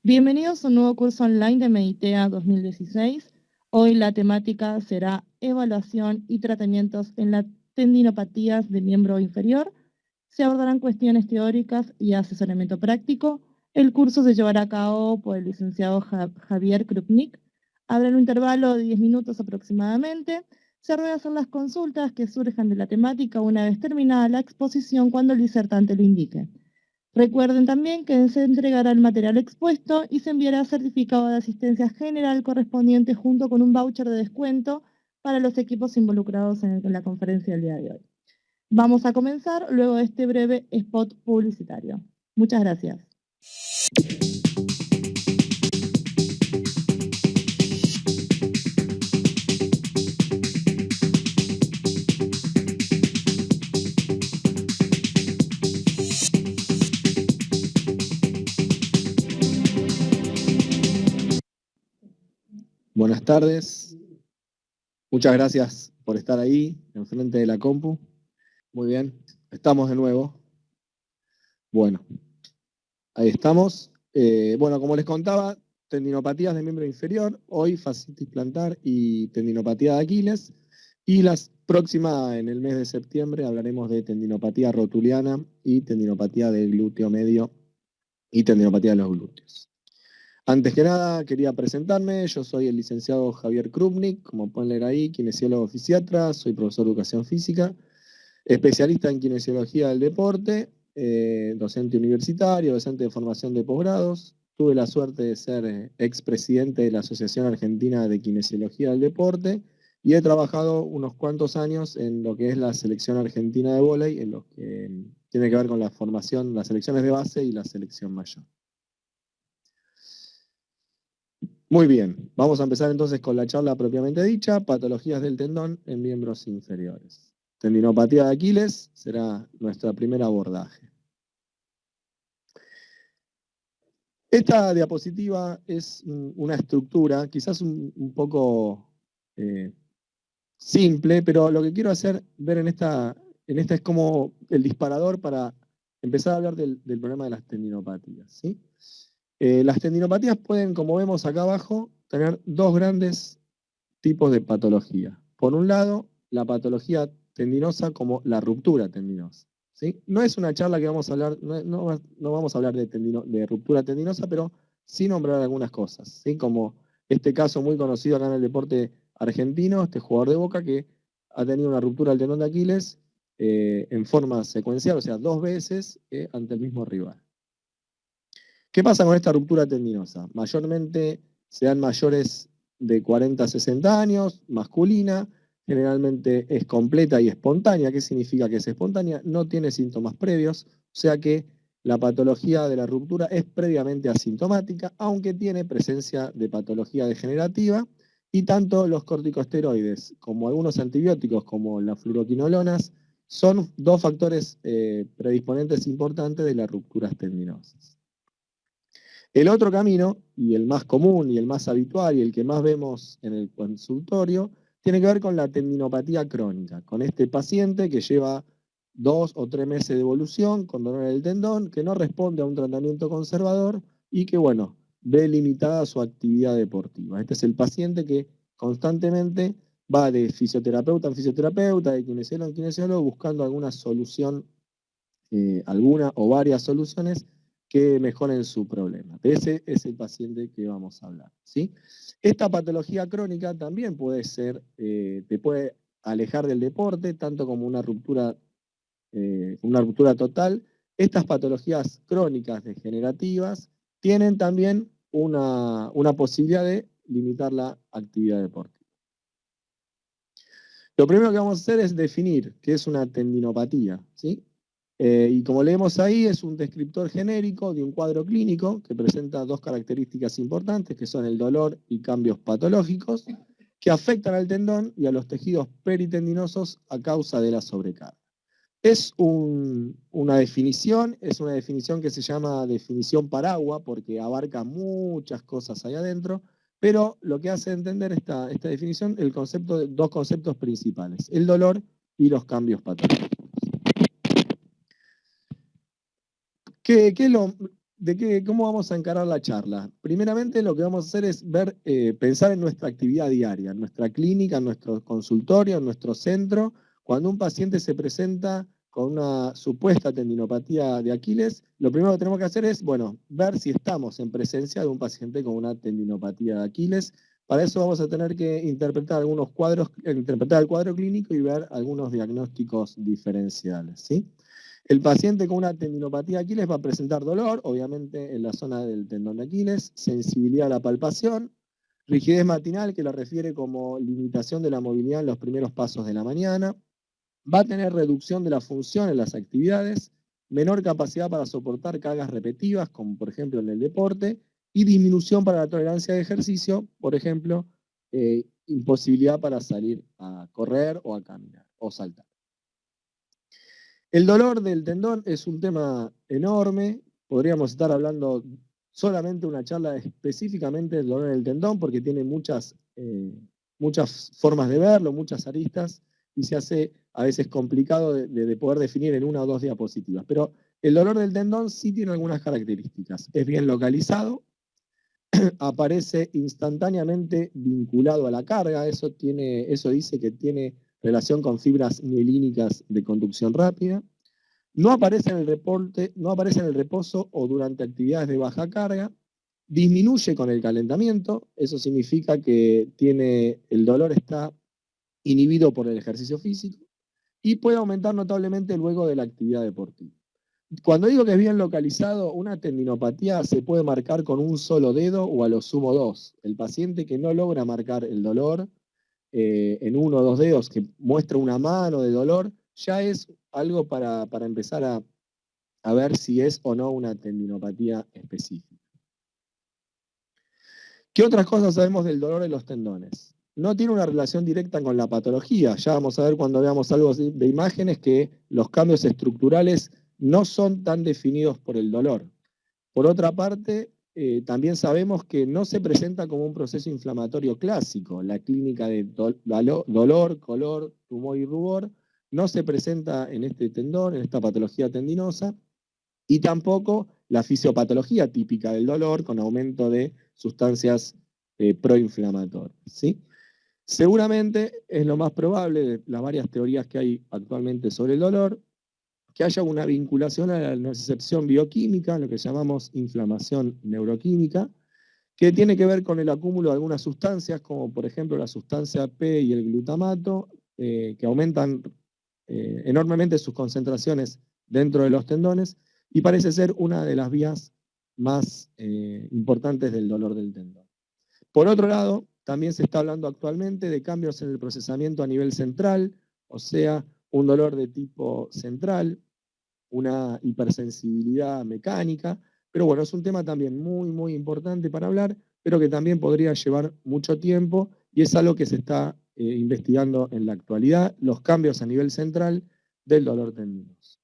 Bienvenidos a un nuevo curso online de Meditea 2016. Hoy la temática será evaluación y tratamientos en las tendinopatías del miembro inferior. Se abordarán cuestiones teóricas y asesoramiento práctico. El curso se llevará a cabo por el licenciado Javier Krupnik. Habrá un intervalo de 10 minutos aproximadamente. Se realizan las consultas que surjan de la temática una vez terminada la exposición cuando el disertante lo indique. Recuerden también que se entregará el material expuesto y se enviará certificado de asistencia general correspondiente junto con un voucher de descuento para los equipos involucrados en la conferencia del día de hoy. Vamos a comenzar luego de este breve spot publicitario. Muchas gracias. Buenas tardes. Muchas gracias por estar ahí, enfrente de la compu. Muy bien, estamos de nuevo. Bueno, ahí estamos. Bueno, como les contaba, tendinopatías de miembro inferior, hoy fascitis plantar y tendinopatía de Aquiles. Y la próxima, en el mes de septiembre, hablaremos de tendinopatía rotuliana y tendinopatía del glúteo medio y tendinopatía de los glúteos. Antes que nada, quería presentarme. Yo soy el licenciado Javier Krupnik, como pueden leer ahí, kinesiólogo fisiatra, soy profesor de educación física, especialista en kinesiología del deporte, docente universitario, docente de formación de posgrados. Tuve la suerte de ser expresidente de la Asociación Argentina de Kinesiología del Deporte y he trabajado unos cuantos años en lo que es la selección argentina de vóley, en lo que tiene que ver con la formación, las selecciones de base y la selección mayor. Muy bien, vamos a empezar entonces con la charla propiamente dicha, patologías del tendón en miembros inferiores. Tendinopatía de Aquiles será nuestro primer abordaje. Esta diapositiva es una estructura, quizás un poco simple, pero lo que quiero hacer ver en esta es como el disparador para empezar a hablar del problema de las tendinopatías, ¿sí? Las tendinopatías pueden, como vemos acá abajo, tener dos grandes tipos de patología. Por un lado, la patología tendinosa como la ruptura tendinosa, ¿sí? No es una charla que vamos a hablar, no vamos a hablar de ruptura tendinosa, pero sí nombrar algunas cosas, ¿sí? Como este caso muy conocido acá en el deporte argentino, este jugador de Boca que ha tenido una ruptura del tendón de Aquiles en forma secuencial, o sea, 2 veces ante el mismo rival. ¿Qué pasa con esta ruptura tendinosa? Mayormente se dan mayores de 40 a 60 años, masculina, generalmente es completa y espontánea. ¿Qué significa que es espontánea? No tiene síntomas previos, o sea que la patología de la ruptura es previamente asintomática, aunque tiene presencia de patología degenerativa, y tanto los corticosteroides como algunos antibióticos como las fluoroquinolonas son dos factores predisponentes importantes de las rupturas tendinosas. El otro camino, y el más común y el más habitual y el que más vemos en el consultorio, tiene que ver con la tendinopatía crónica, con este paciente que lleva 2 o 3 meses de evolución con dolor en el tendón, que no responde a un tratamiento conservador y que, bueno, ve limitada su actividad deportiva. Este es el paciente que constantemente va de fisioterapeuta en fisioterapeuta, de kinesiólogo en kinesiólogo, buscando alguna solución, alguna o varias soluciones que mejoren su problema. De ese es el paciente que vamos a hablar, ¿sí? Esta patología crónica también puede ser, te puede alejar del deporte, tanto como una ruptura total. Estas patologías crónicas degenerativas tienen también una posibilidad de limitar la actividad deportiva. Lo primero que vamos a hacer es definir qué es una tendinopatía, ¿sí? Y como leemos ahí, es un descriptor genérico de un cuadro clínico que presenta dos características importantes, que son el dolor y cambios patológicos, que afectan al tendón y a los tejidos peritendinosos a causa de la sobrecarga. Es una definición que se llama definición paraguas, porque abarca muchas cosas ahí adentro, pero lo que hace entender esta definición, dos conceptos principales, el dolor y los cambios patológicos. ¿Cómo vamos a encarar la charla? Primeramente lo que vamos a hacer es pensar en nuestra actividad diaria, en nuestra clínica, en nuestro consultorio, en nuestro centro. Cuando un paciente se presenta con una supuesta tendinopatía de Aquiles, lo primero que tenemos que hacer es, bueno, ver si estamos en presencia de un paciente con una tendinopatía de Aquiles. Para eso vamos a tener que interpretar algunos cuadros, interpretar el cuadro clínico y ver algunos diagnósticos diferenciales, ¿sí? El paciente con una tendinopatía de Aquiles va a presentar dolor, obviamente en la zona del tendón de Aquiles, sensibilidad a la palpación, rigidez matinal, que lo refiere como limitación de la movilidad en los primeros pasos de la mañana, va a tener reducción de la función en las actividades, menor capacidad para soportar cargas repetitivas, como por ejemplo en el deporte, y disminución para la tolerancia de ejercicio, por ejemplo, imposibilidad para salir a correr o a caminar o saltar. El dolor del tendón es un tema enorme, podríamos estar hablando solamente una charla específicamente del dolor del tendón, porque tiene muchas formas de verlo, muchas aristas, y se hace a veces complicado de poder definir en una o dos diapositivas. Pero el dolor del tendón sí tiene algunas características. Es bien localizado, aparece instantáneamente vinculado a la carga, eso dice que tiene relación con fibras mielínicas de conducción rápida. No aparece en el reporte, no aparece en el reposo o durante actividades de baja carga. Disminuye con el calentamiento, eso significa que el dolor está inhibido por el ejercicio físico y puede aumentar notablemente luego de la actividad deportiva. Cuando digo que es bien localizado, una tendinopatía se puede marcar con un solo dedo o a lo sumo dos. El paciente que no logra marcar el dolor en uno o dos dedos, que muestra una mano de dolor, ya es algo para empezar a ver si es o no una tendinopatía específica. ¿Qué otras cosas sabemos del dolor en los tendones? No tiene una relación directa con la patología. Ya vamos a ver cuando veamos algo de imágenes que los cambios estructurales no son tan definidos por el dolor. Por otra parte, también sabemos que no se presenta como un proceso inflamatorio clásico. La clínica de dolor, color, tumor y rubor no se presenta en este tendón, en esta patología tendinosa, y tampoco la fisiopatología típica del dolor con aumento de sustancias proinflamatorias, ¿sí? Seguramente es lo más probable de las varias teorías que hay actualmente sobre el dolor, que haya una vinculación a la nocicepción bioquímica, lo que llamamos inflamación neuroquímica, que tiene que ver con el acúmulo de algunas sustancias, como por ejemplo la sustancia P y el glutamato, que aumentan enormemente sus concentraciones dentro de los tendones, y parece ser una de las vías más importantes del dolor del tendón. Por otro lado, también se está hablando actualmente de cambios en el procesamiento a nivel central, o sea, un dolor de tipo central, una hipersensibilidad mecánica, pero bueno, es un tema también muy, muy importante para hablar, pero que también podría llevar mucho tiempo y es algo que se está investigando en la actualidad, los cambios a nivel central del dolor tendinoso.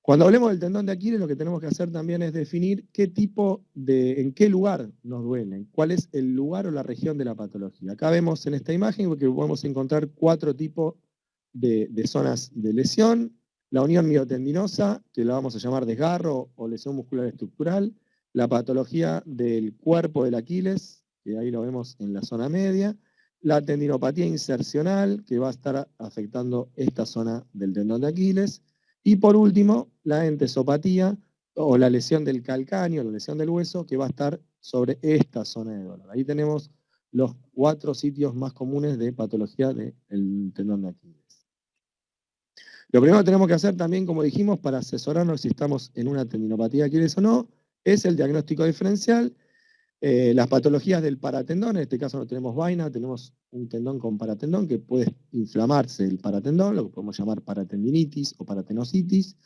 Cuando hablemos del tendón de Aquiles, lo que tenemos que hacer también es definir en qué lugar nos duele, cuál es el lugar o la región de la patología. Acá vemos en esta imagen que podemos encontrar 4 tipos de zonas de lesión: la unión miotendinosa, que la vamos a llamar desgarro o lesión muscular estructural; la patología del cuerpo del Aquiles, que ahí lo vemos en la zona media; la tendinopatía insercional, que va a estar afectando esta zona del tendón de Aquiles; y por último, la entesopatía o la lesión del calcáneo, la lesión del hueso, que va a estar sobre esta zona de dolor. Ahí tenemos los 4 sitios más comunes de patología del tendón de Aquiles. Lo primero que tenemos que hacer también, como dijimos, para asesorarnos si estamos en una tendinopatía de Aquiles o no, es el diagnóstico diferencial. Las patologías del paratendón, en este caso no tenemos vaina, tenemos un tendón con paratendón que puede inflamarse el paratendón, lo que podemos llamar paratendinitis o paratenositis.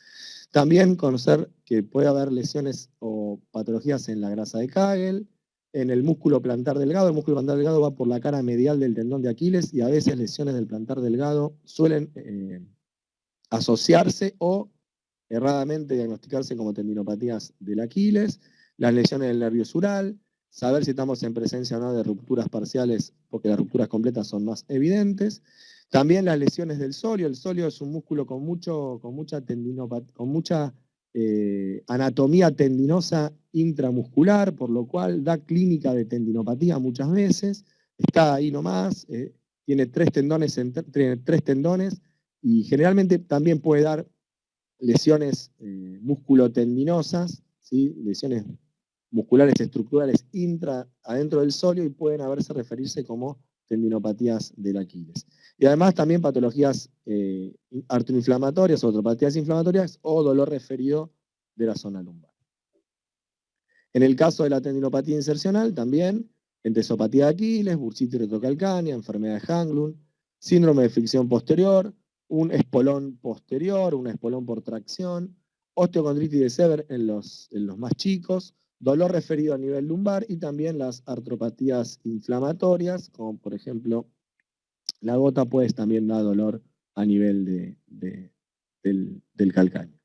También conocer que puede haber lesiones o patologías en la grasa de Kegel, en el músculo plantar delgado. El músculo plantar delgado va por la cara medial del tendón de Aquiles y a veces lesiones del plantar delgado suelen asociarse o erradamente diagnosticarse como tendinopatías del Aquiles. Las lesiones del nervio sural, saber si estamos en presencia o no de rupturas parciales, porque las rupturas completas son más evidentes. También las lesiones del sóleo. El sóleo es un músculo con mucha anatomía tendinosa intramuscular, por lo cual da clínica de tendinopatía muchas veces, está ahí nomás, tiene tres tendones y generalmente también puede dar lesiones musculotendinosas, ¿sí? Lesiones musculares estructurales adentro del sóleo y pueden referirse como tendinopatías del Aquiles. Y además también patologías artroinflamatorias, artropatías inflamatorias o dolor referido de la zona lumbar. En el caso de la tendinopatía insercional, también entesopatía de Aquiles, bursitis retrocalcánea, enfermedad de Haglund, síndrome de fricción posterior, un espolón posterior, un espolón por tracción, osteocondritis de Sever en los más chicos, dolor referido a nivel lumbar y también las artropatías inflamatorias, como por ejemplo la gota, pues también da dolor a nivel del calcáneo.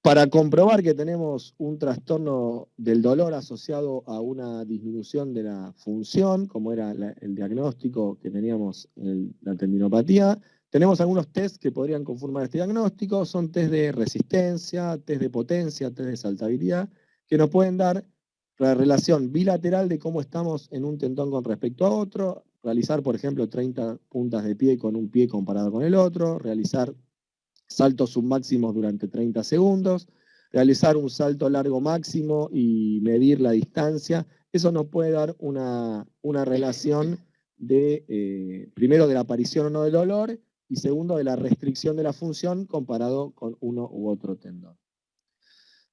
Para comprobar que tenemos un trastorno del dolor asociado a una disminución de la función, como era el diagnóstico que teníamos en la tendinopatía, tenemos algunos test que podrían conformar este diagnóstico. Son test de resistencia, test de potencia, test de saltabilidad, que nos pueden dar la relación bilateral de cómo estamos en un tendón con respecto a otro, realizar, por ejemplo, 30 puntas de pie con un pie comparado con el otro, realizar saltos submáximos durante 30 segundos, realizar un salto largo máximo y medir la distancia. Eso nos puede dar una relación primero, de la aparición o no del dolor, y segundo, de la restricción de la función comparado con uno u otro tendón.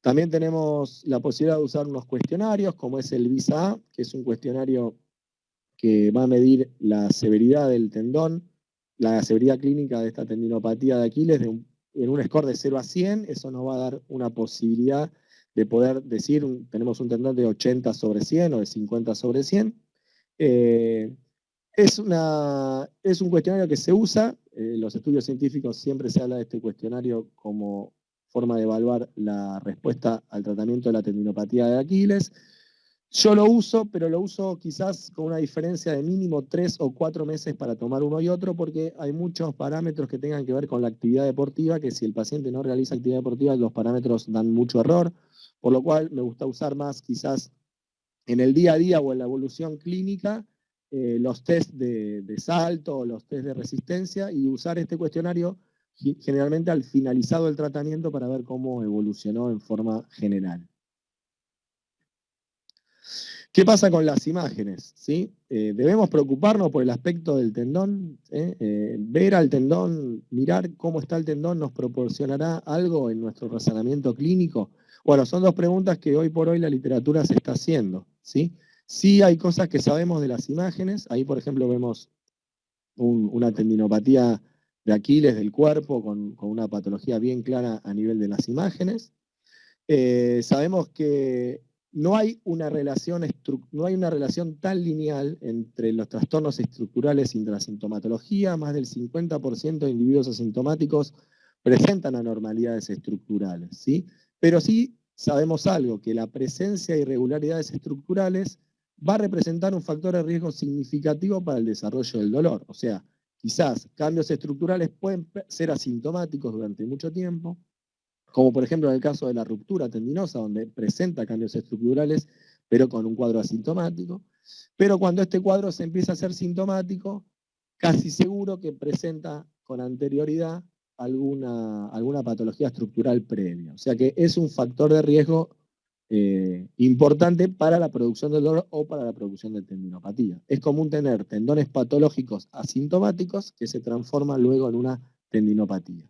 También tenemos la posibilidad de usar unos cuestionarios, como es el VISA-A, que es un cuestionario que va a medir la severidad del tendón, la severidad clínica de esta tendinopatía de Aquiles en un score de 0 a 100. Eso nos va a dar una posibilidad de poder decir, tenemos un tendón de 80 sobre 100 o de 50 sobre 100. Es un cuestionario que se usa, en los estudios científicos siempre se habla de este cuestionario como forma de evaluar la respuesta al tratamiento de la tendinopatía de Aquiles. Yo lo uso, pero lo uso quizás con una diferencia de mínimo 3 o 4 meses para tomar uno y otro, porque hay muchos parámetros que tengan que ver con la actividad deportiva, que si el paciente no realiza actividad deportiva, los parámetros dan mucho error, por lo cual me gusta usar más quizás en el día a día o en la evolución clínica los test de salto o los test de resistencia, y usar este cuestionario generalmente al finalizado el tratamiento para ver cómo evolucionó en forma general. ¿Qué pasa con las imágenes? ¿Sí? Debemos preocuparnos por el aspecto del tendón. Ver al tendón, mirar cómo está el tendón, ¿nos proporcionará algo en nuestro razonamiento clínico? Bueno, son dos preguntas que hoy por hoy la literatura se está haciendo. ¿Sí? Sí hay cosas que sabemos de las imágenes. Ahí, por ejemplo, vemos una tendinopatía de Aquiles del cuerpo con una patología bien clara a nivel de las imágenes. Sabemos que no hay una relación tan lineal entre los trastornos estructurales y la sintomatología. Más del 50% de individuos asintomáticos presentan anormalidades estructurales, ¿sí? Pero sí sabemos algo, que la presencia de irregularidades estructurales va a representar un factor de riesgo significativo para el desarrollo del dolor. O sea, quizás cambios estructurales pueden ser asintomáticos durante mucho tiempo, como por ejemplo en el caso de la ruptura tendinosa, donde presenta cambios estructurales, pero con un cuadro asintomático. Pero cuando este cuadro se empieza a ser sintomático, casi seguro que presenta con anterioridad alguna patología estructural previa. O sea que es un factor de riesgo importante para la producción del dolor o para la producción de tendinopatía. Es común tener tendones patológicos asintomáticos que se transforman luego en una tendinopatía.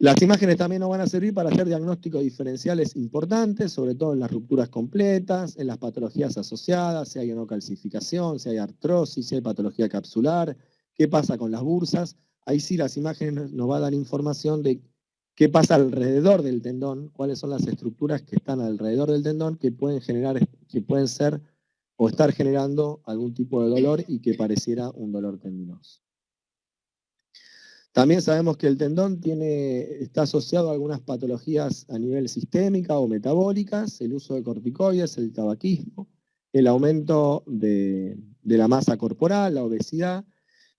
Las imágenes también nos van a servir para hacer diagnósticos diferenciales importantes, sobre todo en las rupturas completas, en las patologías asociadas, si hay o no calcificación, si hay artrosis, si hay patología capsular, qué pasa con las bursas. Ahí sí las imágenes nos van a dar información de qué pasa alrededor del tendón, cuáles son las estructuras que están alrededor del tendón que pueden ser o estar generando algún tipo de dolor y que pareciera un dolor tendinoso. También sabemos que el tendón está asociado a algunas patologías a nivel sistémica o metabólicas, el uso de corticoides, el tabaquismo, el aumento de la masa corporal, la obesidad,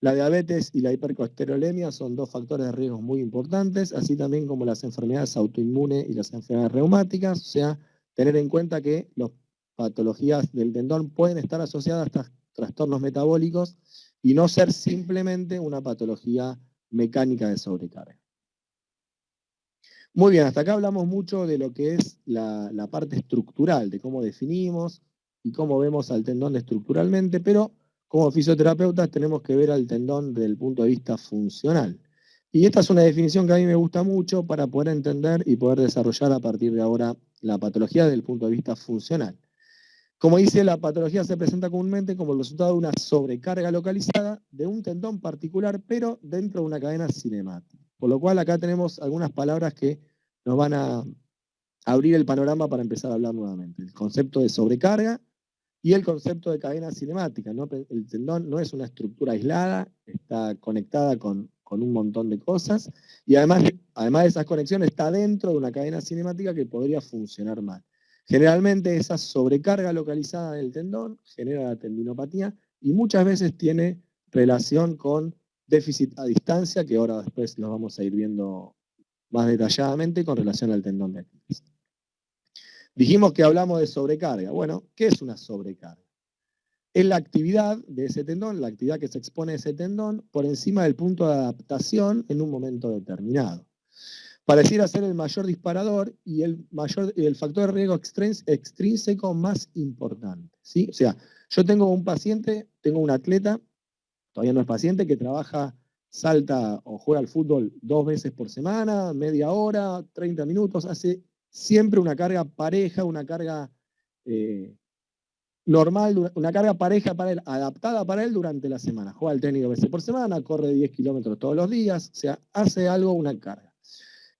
La diabetes y la hipercolesterolemia son dos factores de riesgo muy importantes, así también como las enfermedades autoinmunes y las enfermedades reumáticas. O sea, tener en cuenta que las patologías del tendón pueden estar asociadas a estos trastornos metabólicos y no ser simplemente una patología mecánica de sobrecarga. Muy bien, hasta acá hablamos mucho de lo que es la parte estructural, de cómo definimos y cómo vemos al tendón estructuralmente, pero como fisioterapeutas tenemos que ver al tendón desde el punto de vista funcional. Y esta es una definición que a mí me gusta mucho para poder entender y poder desarrollar a partir de ahora la patología desde el punto de vista funcional. Como dice, la patología se presenta comúnmente como el resultado de una sobrecarga localizada de un tendón particular, pero dentro de una cadena cinemática. Por lo cual acá tenemos algunas palabras que nos van a abrir el panorama para empezar a hablar nuevamente. El concepto de sobrecarga y el concepto de cadena cinemática, ¿no? El tendón no es una estructura aislada, está conectada con un montón de cosas y además de esas conexiones está dentro de una cadena cinemática que podría funcionar mal. Generalmente esa sobrecarga localizada del tendón genera la tendinopatía y muchas veces tiene relación con déficit a distancia, que ahora después los vamos a ir viendo más detalladamente con relación al tendón de Aquiles. Dijimos que hablamos de sobrecarga. Bueno, ¿qué es una sobrecarga? Es la actividad de ese tendón, la actividad que se expone a ese tendón por encima del punto de adaptación en un momento determinado. Pareciera ser el mayor disparador y el factor de riesgo extrínseco más importante, ¿sí? O sea, yo tengo un paciente, tengo un atleta, todavía no es paciente, que trabaja, salta o juega al fútbol 2 veces por semana, media hora, 30 minutos, hace siempre una carga pareja, una carga normal, una carga pareja para él, adaptada para él durante la semana. Juega al tenis 2 veces por semana, corre 10 kilómetros todos los días, o sea, hace algo, una carga.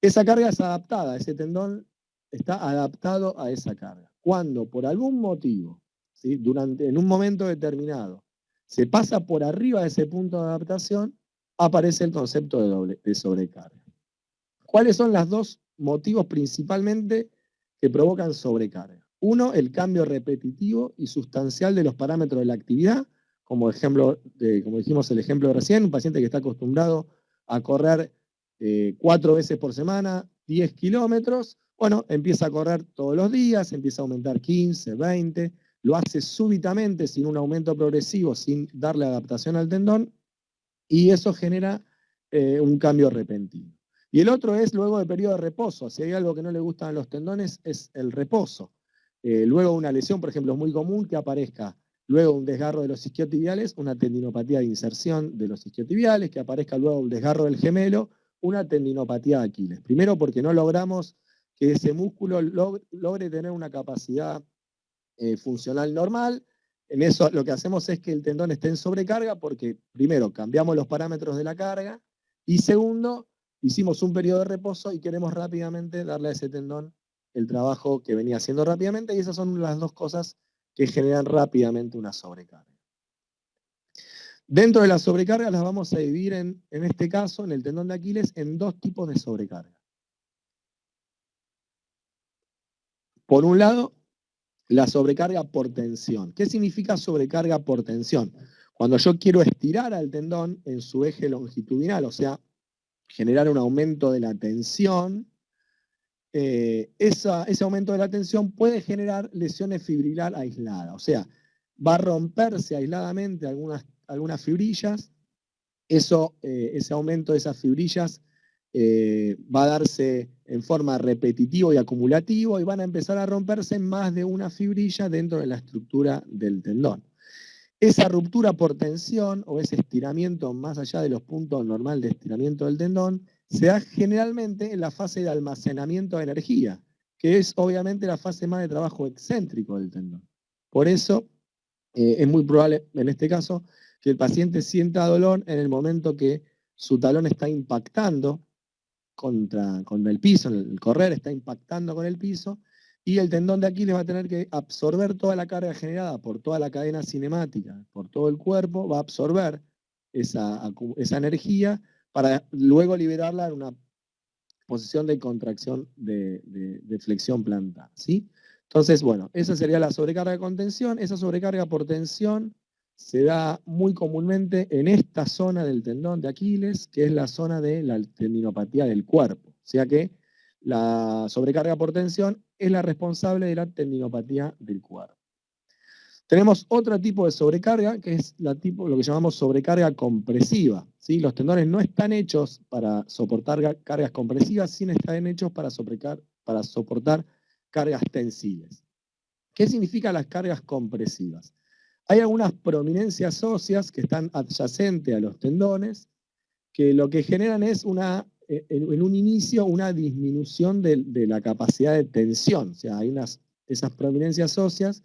Esa carga es adaptada, ese tendón está adaptado a esa carga. Cuando por algún motivo, ¿sí? En un momento determinado, se pasa por arriba de ese punto de adaptación, aparece el concepto de sobrecarga. ¿Cuáles son los dos motivos principalmente que provocan sobrecarga? Uno, el cambio repetitivo y sustancial de los parámetros de la actividad, como dijimos el ejemplo de recién, un paciente que está acostumbrado a correr 4 veces por semana, 10 kilómetros, bueno, empieza a correr todos los días, empieza a aumentar 15, 20, lo hace súbitamente, sin un aumento progresivo, sin darle adaptación al tendón, y eso genera un cambio repentino. Y el otro es luego del periodo de reposo. Si hay algo que no le gustan a los tendones es el reposo. Luego de una lesión, por ejemplo, es muy común que aparezca luego un desgarro de los isquiotibiales, una tendinopatía de inserción de los isquiotibiales, que aparezca luego un desgarro del gemelo, una tendinopatía de Aquiles. Primero porque no logramos que ese músculo logre tener una capacidad funcional normal. En eso lo que hacemos es que el tendón esté en sobrecarga porque primero cambiamos los parámetros de la carga y segundo hicimos un periodo de reposo y queremos rápidamente darle a ese tendón el trabajo que venía haciendo rápidamente y esas son las dos cosas que generan rápidamente una sobrecarga. Dentro de las sobrecargas las vamos a dividir en este caso, en el tendón de Aquiles, en dos tipos de sobrecarga. Por un lado, la sobrecarga por tensión. ¿Qué significa sobrecarga por tensión? Cuando yo quiero estirar al tendón en su eje longitudinal, o sea, generar un aumento de la tensión, ese aumento de la tensión puede generar lesiones fibrilar aisladas. O sea, va a romperse aisladamente algunas fibrillas, ese aumento de esas fibrillas va a darse en forma repetitiva y acumulativa y van a empezar a romperse más de una fibrilla dentro de la estructura del tendón. Esa ruptura por tensión o ese estiramiento más allá de los puntos normales de estiramiento del tendón se da generalmente en la fase de almacenamiento de energía, que es obviamente la fase más de trabajo excéntrico del tendón. Por eso es muy probable en este caso que el paciente sienta dolor en el momento que su talón está impactando contra el piso, el correr está impactando con el piso, y el tendón de Aquiles va a tener que absorber toda la carga generada por toda la cadena cinemática, por todo el cuerpo, va a absorber esa energía para luego liberarla en una posición de contracción de flexión plantar, ¿sí? Entonces, bueno, esa sería la sobrecarga con tensión. Esa sobrecarga por tensión se da muy comúnmente en esta zona del tendón de Aquiles, que es la zona de la tendinopatía del cuerpo. O sea que la sobrecarga por tensión es la responsable de la tendinopatía del cuerpo. Tenemos otro tipo de sobrecarga, que es lo que llamamos sobrecarga compresiva, ¿sí? Los tendones no están hechos para soportar cargas compresivas, sino están hechos para soportar cargas tensiles. ¿Qué significan las cargas compresivas? Hay algunas prominencias óseas que están adyacentes a los tendones, que lo que generan es en un inicio una disminución de la capacidad de tensión. O sea, esas prominencias óseas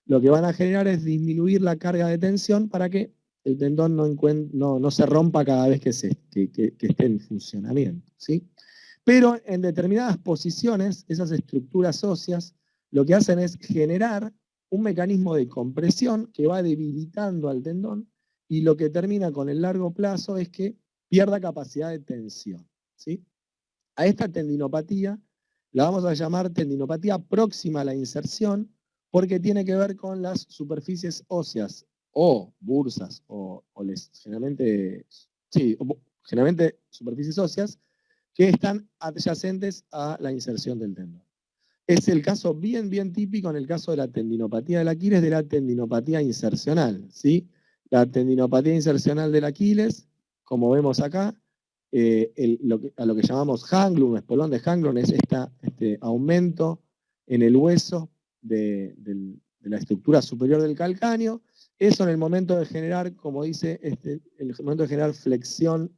lo que van a generar es disminuir la carga de tensión para que el tendón no se rompa cada vez que esté en funcionamiento, ¿sí? Pero en determinadas posiciones, esas estructuras óseas lo que hacen es generar un mecanismo de compresión que va debilitando al tendón y lo que termina con el largo plazo es que pierda capacidad de tensión, ¿sí? A esta tendinopatía la vamos a llamar tendinopatía próxima a la inserción porque tiene que ver con las superficies óseas o bursas generalmente superficies óseas que están adyacentes a la inserción del tendón. Es el caso bien típico en el caso de la tendinopatía del Aquiles, de la tendinopatía insercional, ¿sí? La tendinopatía insercional del Aquiles, como vemos acá, a lo que llamamos Hanglund, espolón de Hanglund, es este aumento en el hueso de la estructura superior del calcáneo. Eso en el momento de generar, como dice, el momento de generar flexión,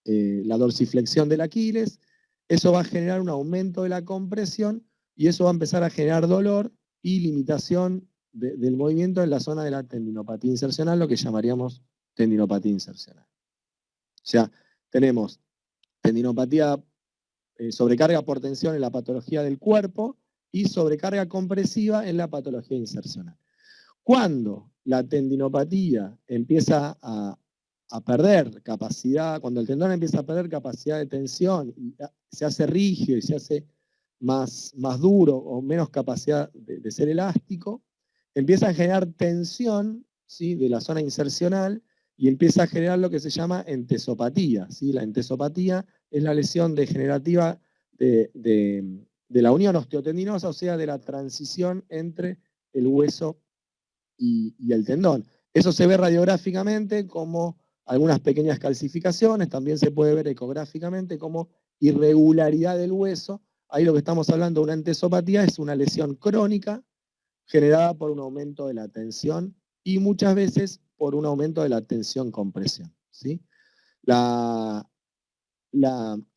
la dorsiflexión del Aquiles, eso va a generar un aumento de la compresión y eso va a empezar a generar dolor y limitación del movimiento en la zona de la tendinopatía insercional, lo que llamaríamos tendinopatía insercional. O sea, tenemos tendinopatía, sobrecarga por tensión en la patología del cuerpo y sobrecarga compresiva en la patología insercional. Cuando la tendinopatía empieza a perder capacidad, cuando el tendón empieza a perder capacidad de tensión y se hace rígido y se hace más duro o menos capacidad de ser elástico, empieza a generar tensión, ¿sí?, de la zona insercional y empieza a generar lo que se llama entesopatía, ¿sí? La entesopatía es la lesión degenerativa de la unión osteotendinosa, o sea, de la transición entre el hueso y el tendón. Eso se ve radiográficamente como algunas pequeñas calcificaciones, también se puede ver ecográficamente como irregularidad del hueso. Ahí lo que estamos hablando de una entesopatía es una lesión crónica generada por un aumento de la tensión y muchas veces por un aumento de la tensión-compresión, ¿sí? La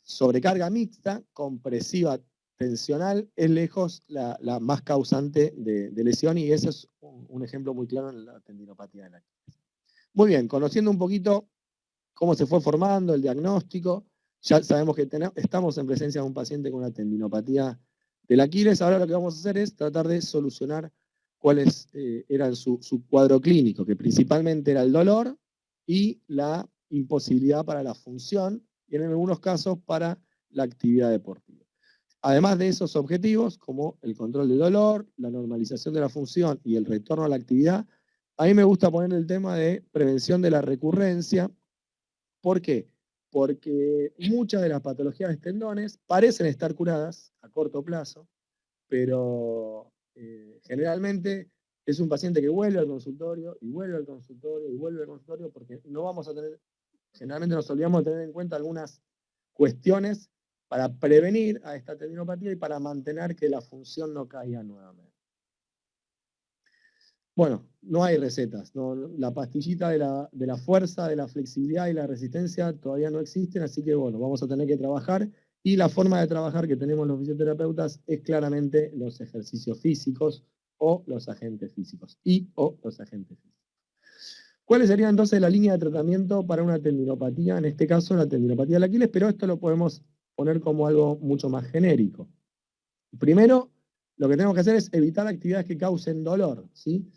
sobrecarga mixta, compresiva, tensional, es lejos la más causante de lesión y ese es un ejemplo muy claro en la tendinopatía del Aquiles. Muy bien, conociendo un poquito cómo se fue formando el diagnóstico, ya sabemos que estamos en presencia de un paciente con una tendinopatía del Aquiles. Ahora lo que vamos a hacer es tratar de solucionar cuáles eran su cuadro clínico, que principalmente era el dolor y la imposibilidad para la función, y en algunos casos para la actividad deportiva. Además de esos objetivos, como el control del dolor, la normalización de la función y el retorno a la actividad, a mí me gusta poner el tema de prevención de la recurrencia. ¿Por qué? Porque muchas de las patologías de tendones parecen estar curadas a corto plazo, pero generalmente es un paciente que vuelve al consultorio y vuelve al consultorio y vuelve al consultorio porque no vamos a tener, generalmente nos olvidamos de tener en cuenta algunas cuestiones para prevenir a esta tendinopatía y para mantener que la función no caiga nuevamente. Bueno, no hay recetas. No, la pastillita de la fuerza, de la flexibilidad y la resistencia todavía no existen, así que bueno, vamos a tener que trabajar. Y la forma de trabajar que tenemos los fisioterapeutas es claramente los ejercicios físicos o los agentes físicos. ¿Cuál sería entonces la línea de tratamiento para una tendinopatía? En este caso, la tendinopatía del Aquiles, pero esto lo podemos poner como algo mucho más genérico. Primero, lo que tenemos que hacer es evitar actividades que causen dolor, ¿sí?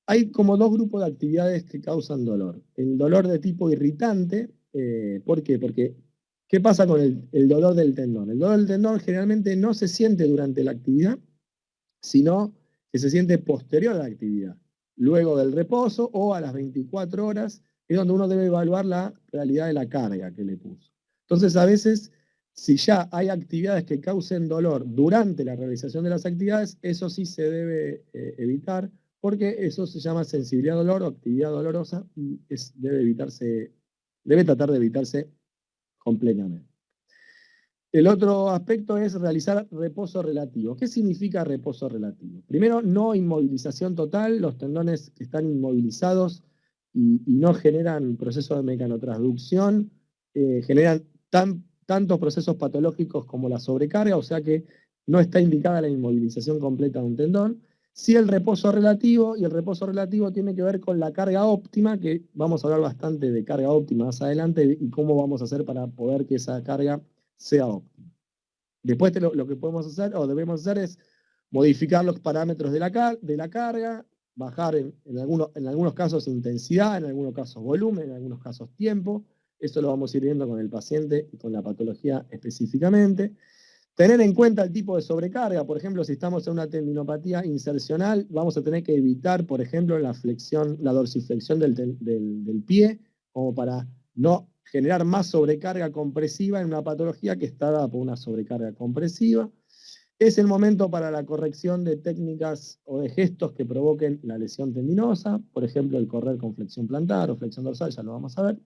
Hay como dos grupos de actividades que causan dolor. El dolor de tipo irritante, ¿por qué? Porque, ¿qué pasa con el dolor del tendón? El dolor del tendón generalmente no se siente durante la actividad, sino que se siente posterior a la actividad. luego del reposo o a las 24 horas, es donde uno debe evaluar la realidad de la carga que le puso. Entonces, a veces, si ya hay actividades que causen dolor durante la realización de las actividades, eso sí se debe evitar, porque eso se llama sensibilidad a dolor o actividad dolorosa y debe tratar de evitarse completamente. El otro aspecto es realizar reposo relativo. ¿Qué significa reposo relativo? Primero, no inmovilización total. Los tendones que están inmovilizados y no generan procesos de mecanotransducción, generan tantos procesos patológicos como la sobrecarga, o sea que no está indicada la inmovilización completa de un tendón. Sí el reposo relativo, y el reposo relativo tiene que ver con la carga óptima, que vamos a hablar bastante de carga óptima más adelante y cómo vamos a hacer para poder que esa carga sea óptima. Después lo que podemos hacer o debemos hacer es modificar los parámetros de la carga, bajar en algunos casos intensidad, en algunos casos volumen, en algunos casos tiempo. Eso lo vamos a ir viendo con el paciente y con la patología específicamente. Tener en cuenta el tipo de sobrecarga. Por ejemplo, si estamos en una tendinopatía insercional, vamos a tener que evitar, por ejemplo, la dorsiflexión del pie, como para no generar más sobrecarga compresiva en una patología que está dada por una sobrecarga compresiva. Es el momento para la corrección de técnicas o de gestos que provoquen la lesión tendinosa, por ejemplo, el correr con flexión plantar o flexión dorsal, ya lo vamos a ver.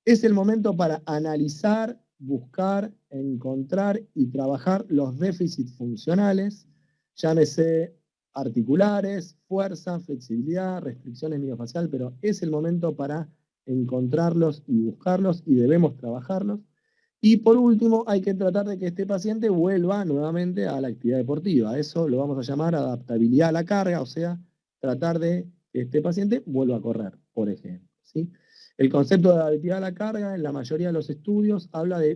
Es el momento para analizar, buscar, encontrar y trabajar los déficits funcionales, llámese articulares, fuerza, flexibilidad, restricciones miofacial, pero es el momento para encontrarlos y buscarlos y debemos trabajarlos. Y por último, hay que tratar de que este paciente vuelva nuevamente a la actividad deportiva. Eso lo vamos a llamar adaptabilidad a la carga, o sea, tratar de que este paciente vuelva a correr, por ejemplo, ¿sí? El concepto de adaptabilidad a la carga, en la mayoría de los estudios, habla de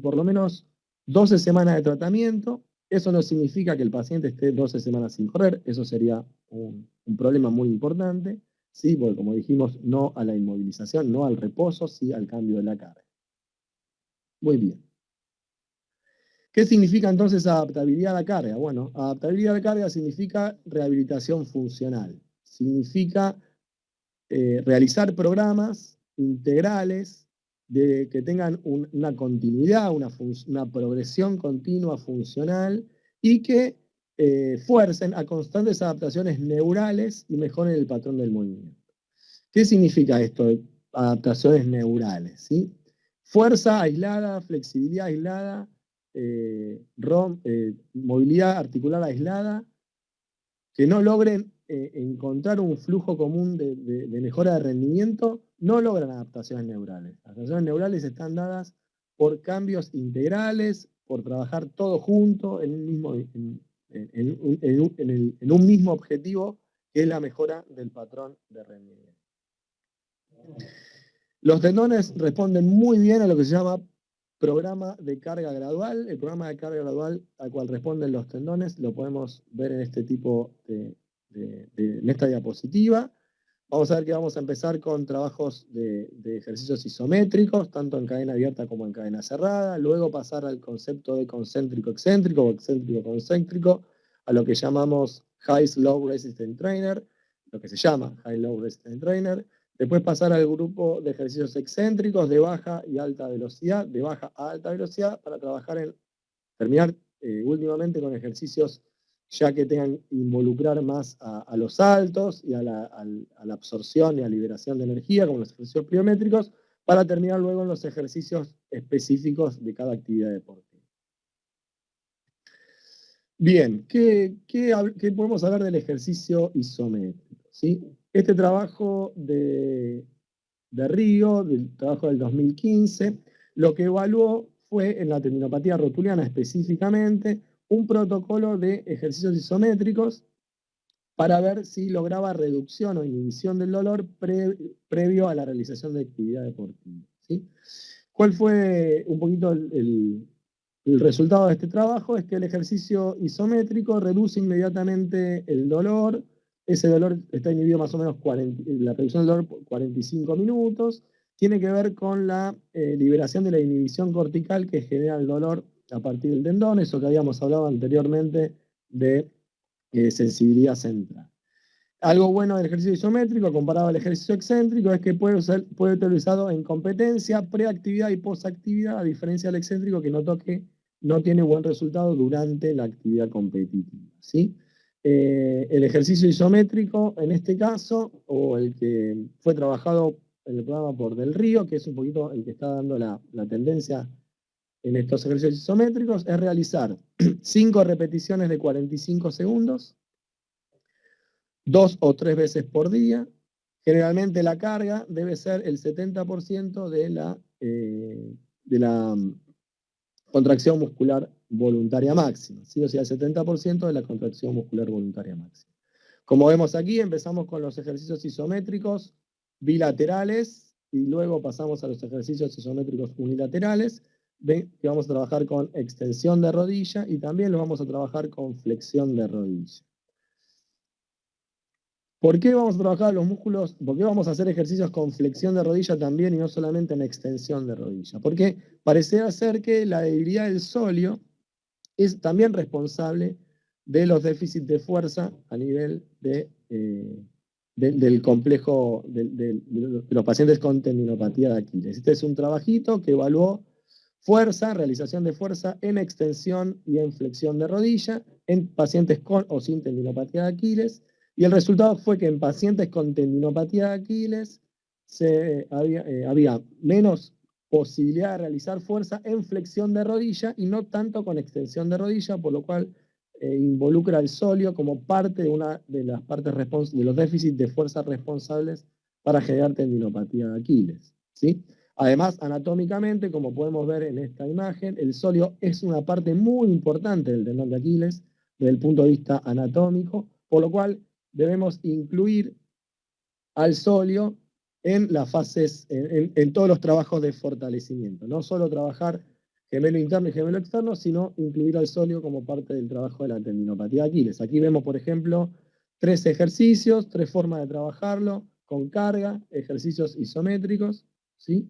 por lo menos 12 semanas de tratamiento. Eso no significa que el paciente esté 12 semanas sin correr, eso sería un problema muy importante, ¿sí? Porque como dijimos, no a la inmovilización, no al reposo, sí al cambio de la carga. Muy bien. ¿Qué significa entonces adaptabilidad a la carga? Bueno, adaptabilidad a la carga significa rehabilitación funcional. Significa realizar programas integrales que tengan una continuidad, una progresión continua funcional y que fuercen a constantes adaptaciones neurales y mejoren el patrón del movimiento. ¿Qué significa esto de adaptaciones neurales? ¿Sí? Fuerza aislada, flexibilidad aislada, movilidad articular aislada, que no logren encontrar un flujo común de mejora de rendimiento, no logran adaptaciones neurales. Las adaptaciones neurales están dadas por cambios integrales, por trabajar todo junto en un mismo objetivo, que es la mejora del patrón de rendimiento. Los tendones responden muy bien a lo que se llama programa de carga gradual. El programa de carga gradual al cual responden los tendones lo podemos ver en este tipo en esta diapositiva. Vamos a ver que vamos a empezar con trabajos de ejercicios isométricos, tanto en cadena abierta como en cadena cerrada. Luego pasar al concepto de concéntrico-excéntrico o excéntrico-concéntrico, a lo que llamamos High Slow Resistant Trainer, lo que se llama High Low Resistant Trainer. Después pasar al grupo de ejercicios excéntricos de baja y alta velocidad, de baja a alta velocidad, para terminar últimamente con ejercicios ya que tengan involucrar más a los saltos y a la absorción y a liberación de energía, como los ejercicios pliométricos, para terminar luego en los ejercicios específicos de cada actividad deportiva. Bien, ¿qué podemos hablar del ejercicio isométrico? ¿Sí? Este trabajo de Río, del trabajo del 2015, lo que evaluó fue en la tendinopatía rotuliana específicamente un protocolo de ejercicios isométricos para ver si lograba reducción o inhibición del dolor previo a la realización de actividad deportiva, ¿sí? ¿Cuál fue un poquito el resultado de este trabajo? Es que el ejercicio isométrico reduce inmediatamente el dolor. Ese dolor está inhibido más o menos la reducción del dolor por 45 minutos. Tiene que ver con la liberación de la inhibición cortical que genera el dolor a partir del tendón, eso que habíamos hablado anteriormente de sensibilidad central. Algo bueno del ejercicio isométrico comparado al ejercicio excéntrico es que puede ser utilizado en competencia, preactividad y posactividad, a diferencia del excéntrico que notó que no tiene buen resultado durante la actividad competitiva, ¿sí? El ejercicio isométrico, en este caso, o el que fue trabajado en el programa por Del Río, que es un poquito el que está dando la tendencia en estos ejercicios isométricos, es realizar 5 repeticiones de 45 segundos, 2 o 3 veces por día. Generalmente la carga debe ser el 70% de la contracción muscular voluntaria máxima, ¿sí? O sea, el 70% de la contracción muscular voluntaria máxima. Como vemos aquí, empezamos con los ejercicios isométricos bilaterales y luego pasamos a los ejercicios isométricos unilaterales. Ven que vamos a trabajar con extensión de rodilla y también lo vamos a trabajar con flexión de rodilla. ¿Por qué vamos a trabajar los músculos? ¿Por qué vamos a hacer ejercicios con flexión de rodilla también y no solamente en extensión de rodilla? Porque parece ser que la debilidad del sóleo es también responsable de los déficits de fuerza a nivel del complejo de los pacientes con tendinopatía de Aquiles. Este es un trabajito que evaluó fuerza, realización de fuerza en extensión y en flexión de rodilla en pacientes con o sin tendinopatía de Aquiles. Y el resultado fue que en pacientes con tendinopatía de Aquiles había menos posibilidad de realizar fuerza en flexión de rodilla y no tanto con extensión de rodilla, por lo cual involucra el sóleo como parte de una de las partes de los déficits de fuerza responsables para generar tendinopatía de Aquiles, ¿sí? Además, anatómicamente, como podemos ver en esta imagen, el sóleo es una parte muy importante del tendón de Aquiles desde el punto de vista anatómico, por lo cual debemos incluir al sóleo en las fases, en todos los trabajos de fortalecimiento. No solo trabajar gemelo interno y gemelo externo, sino incluir al sóleo como parte del trabajo de la tendinopatía de Aquiles. Aquí vemos, por ejemplo, 3 ejercicios, 3 formas de trabajarlo, con carga, ejercicios isométricos, ¿sí?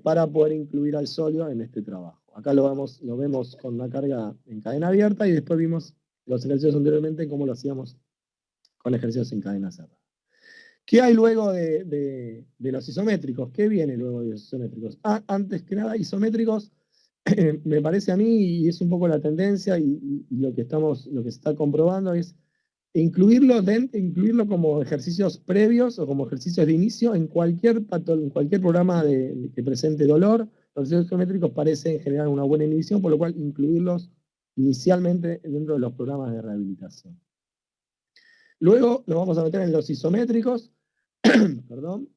Para poder incluir al sóleo en este trabajo. Acá lo vemos con una carga en cadena abierta y después vimos los ejercicios anteriormente cómo lo hacíamos con ejercicios en cadena cerrada. ¿Qué hay luego de los isométricos? ¿Qué viene luego de los isométricos? Antes que nada, isométricos, me parece a mí, y es un poco la tendencia, y lo que se está comprobando es incluirlo como ejercicios previos o como ejercicios de inicio en cualquier programa que presente dolor. Los isométricos parecen generar una buena inhibición, por lo cual incluirlos inicialmente dentro de los programas de rehabilitación. Luego nos vamos a meter en los isométricos. Perdón.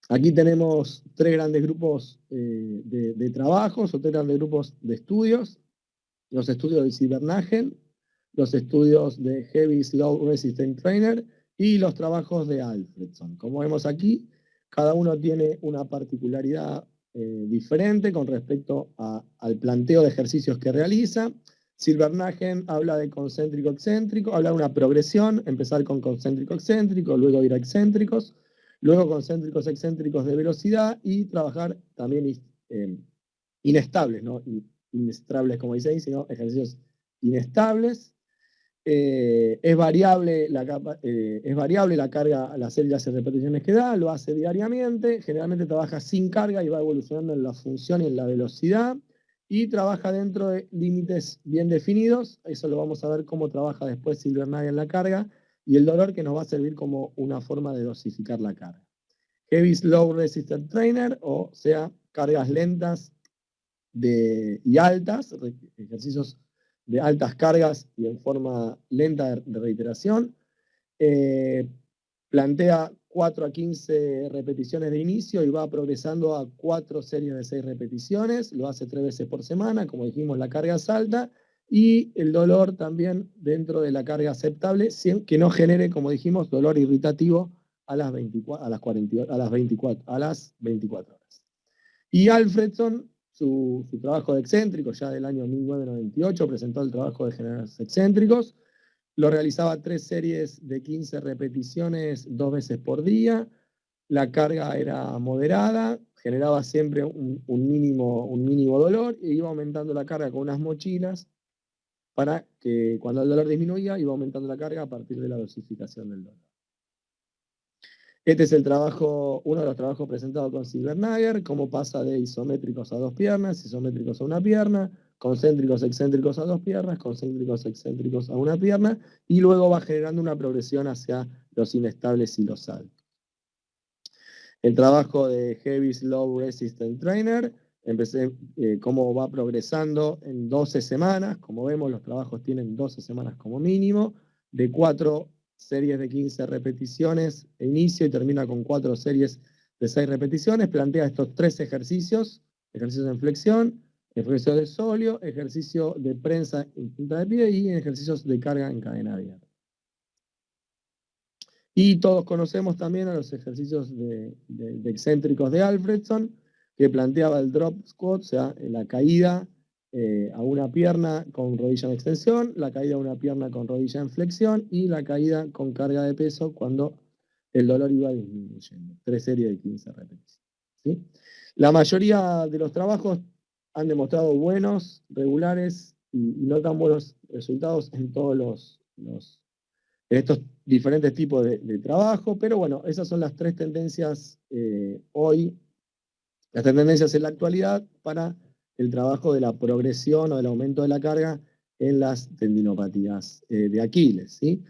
Aquí tenemos 3 grandes grupos de trabajos o 3 grandes grupos de estudios. Los estudios de Silbernagen, los estudios de Heavy Slow Resistant Trainer y los trabajos de Alfredson. Como vemos aquí, cada uno tiene una particularidad diferente con respecto al planteo de ejercicios que realiza. Silbernagen habla de concéntrico-excéntrico, habla de una progresión, empezar con concéntrico-excéntrico, luego ir a excéntricos, luego concéntricos excéntricos de velocidad y trabajar también inestables, ¿no? Inestables como dice ahí, sino ejercicios inestables. Es variable la carga, las células y repeticiones que da, lo hace diariamente, generalmente trabaja sin carga y va evolucionando en la función y en la velocidad, y trabaja dentro de límites bien definidos. Eso lo vamos a ver cómo trabaja después Silbernagen en la carga, y el dolor, que nos va a servir como una forma de dosificar la carga. Heavy Slow Resistant Trainer, o sea, cargas lentas y altas, ejercicios de altas cargas y en forma lenta de reiteración. Plantea 4 a 15 repeticiones de inicio y va progresando a 4 series de 6 repeticiones. Lo hace 3 veces por semana, como dijimos, la carga es alta. Y el dolor también dentro de la carga aceptable, que no genere, como dijimos, dolor irritativo a las 24 horas. Y Alfredson, su trabajo de excéntricos, ya del año 1998, presentó el trabajo de generadores excéntricos. Lo realizaba 3 series de 15 repeticiones 2 veces por día. La carga era moderada, generaba siempre un mínimo dolor, e iba aumentando la carga con unas mochilas para que cuando el dolor disminuía iba aumentando la carga a partir de la dosificación del dolor. Este es uno de los trabajos presentados con Silbernager, cómo pasa de isométricos a dos piernas, isométricos a una pierna, concéntricos, excéntricos a dos piernas, concéntricos, excéntricos a una pierna, y luego va generando una progresión hacia los inestables y los altos. El trabajo de Heavy Slow Resistant Trainer, cómo va progresando en 12 semanas. Como vemos, los trabajos tienen 12 semanas como mínimo, de 4 series de 15 repeticiones de inicio y termina con 4 series de 6 repeticiones. Plantea estos 3 ejercicios: ejercicios en flexión, ejercicio de solio, ejercicio de prensa en punta de pie y ejercicios de carga en cadena abierta. Y todos conocemos también a los ejercicios de excéntricos de Alfredson, que planteaba el drop squat, o sea, la caída a una pierna con rodilla en extensión, la caída a una pierna con rodilla en flexión y la caída con carga de peso cuando el dolor iba disminuyendo. 3 series de 15 repeticiones. ¿Sí? La mayoría de los trabajos han demostrado buenos, regulares y no tan buenos resultados en todos estos diferentes tipos de trabajo, pero bueno, esas son las 3 tendencias hoy, las 3 tendencias en la actualidad para el trabajo de la progresión o del aumento de la carga en las tendinopatías de Aquiles, ¿sí?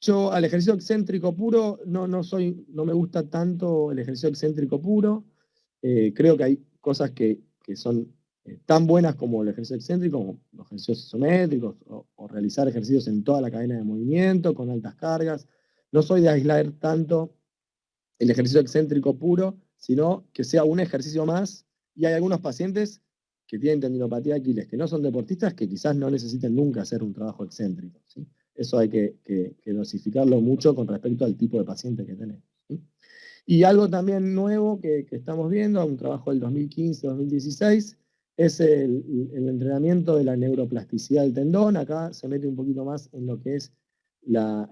Yo al ejercicio excéntrico puro no me gusta tanto el ejercicio excéntrico puro. Creo que hay cosas que son tan buenas como el ejercicio excéntrico, como los ejercicios isométricos, o realizar ejercicios en toda la cadena de movimiento, con altas cargas. No soy de aislar tanto el ejercicio excéntrico puro, sino que sea un ejercicio más, y hay algunos pacientes que tienen tendinopatía de Aquiles, que no son deportistas, que quizás no necesiten nunca hacer un trabajo excéntrico, ¿sí? Eso hay que dosificarlo mucho con respecto al tipo de paciente que tenemos, ¿sí? Y algo también nuevo que estamos viendo, un trabajo del 2015-2016, es el entrenamiento de la neuroplasticidad del tendón. Acá se mete un poquito más en lo que es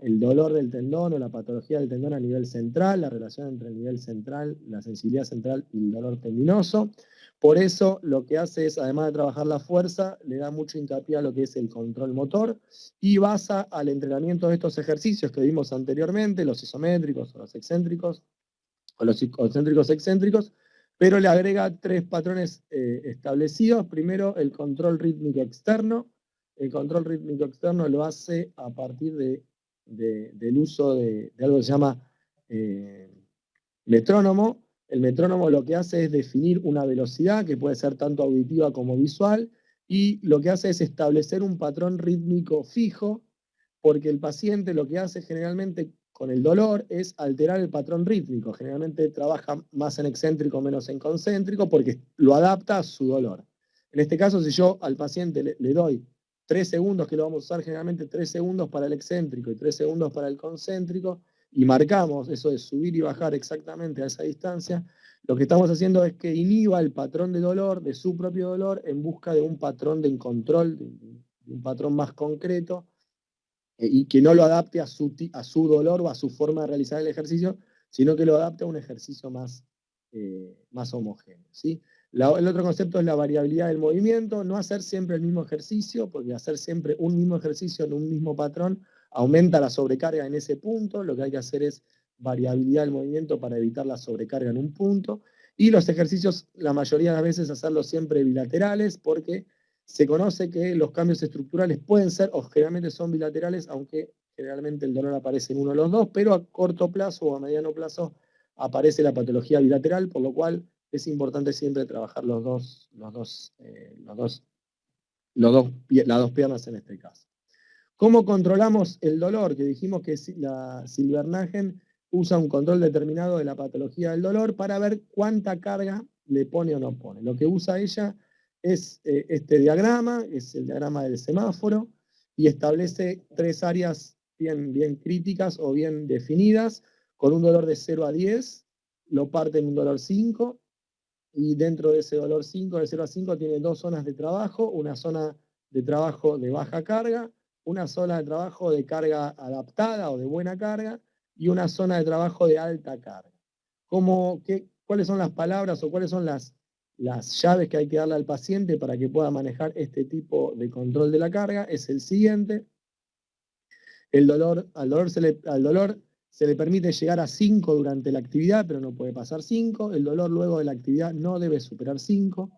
el dolor del tendón o la patología del tendón a nivel central, la relación entre el nivel central, la sensibilidad central y el dolor tendinoso. Por eso lo que hace es, además de trabajar la fuerza, le da mucho hincapié a lo que es el control motor y basa al entrenamiento de estos ejercicios que vimos anteriormente, los isométricos o los excéntricos, o los concéntricos excéntricos, pero le agrega 3 patrones establecidos. Primero, el control rítmico externo. El control rítmico externo lo hace a partir del uso de algo que se llama metrónomo. El metrónomo lo que hace es definir una velocidad que puede ser tanto auditiva como visual, y lo que hace es establecer un patrón rítmico fijo, porque el paciente lo que hace generalmente con el dolor es alterar el patrón rítmico. Generalmente trabaja más en excéntrico, menos en concéntrico, porque lo adapta a su dolor. En este caso, si yo al paciente le doy 3 segundos, que lo vamos a usar generalmente 3 segundos para el excéntrico y 3 segundos para el concéntrico, y marcamos eso de subir y bajar exactamente a esa distancia, lo que estamos haciendo es que inhiba el patrón de dolor, de su propio dolor, en busca de un patrón de control, de un patrón más concreto, y que no lo adapte a su dolor o a su forma de realizar el ejercicio, sino que lo adapte a un ejercicio más homogéneo, ¿sí? El otro concepto es la variabilidad del movimiento, no hacer siempre el mismo ejercicio, porque hacer siempre un mismo ejercicio en un mismo patrón aumenta la sobrecarga en ese punto. Lo que hay que hacer es variabilidad del movimiento para evitar la sobrecarga en un punto. Y los ejercicios, la mayoría de las veces, hacerlos siempre bilaterales, porque se conoce que los cambios estructurales pueden ser, o generalmente son bilaterales, aunque generalmente el dolor aparece en uno de los dos, pero a corto plazo o a mediano plazo aparece la patología bilateral, por lo cual es importante siempre trabajar las dos piernas en este caso. ¿Cómo controlamos el dolor? Que dijimos que la Silbernagen usa un control determinado de la patología del dolor para ver cuánta carga le pone o no pone. Lo que usa ella es este diagrama, es el diagrama del semáforo, y establece 3 áreas bien críticas o bien definidas, con un dolor de 0 a 10, lo parte en un dolor 5, y dentro de ese dolor 5, de 0 a 5, tiene 2 zonas de trabajo: una zona de trabajo de baja carga, una zona de trabajo de carga adaptada o de buena carga, y una zona de trabajo de alta carga. ¿Cuáles son las palabras o cuáles son las las llaves que hay que darle al paciente para que pueda manejar este tipo de control de la carga es el siguiente. Al dolor se le permite llegar a 5 durante la actividad, pero no puede pasar 5. El dolor luego de la actividad no debe superar 5.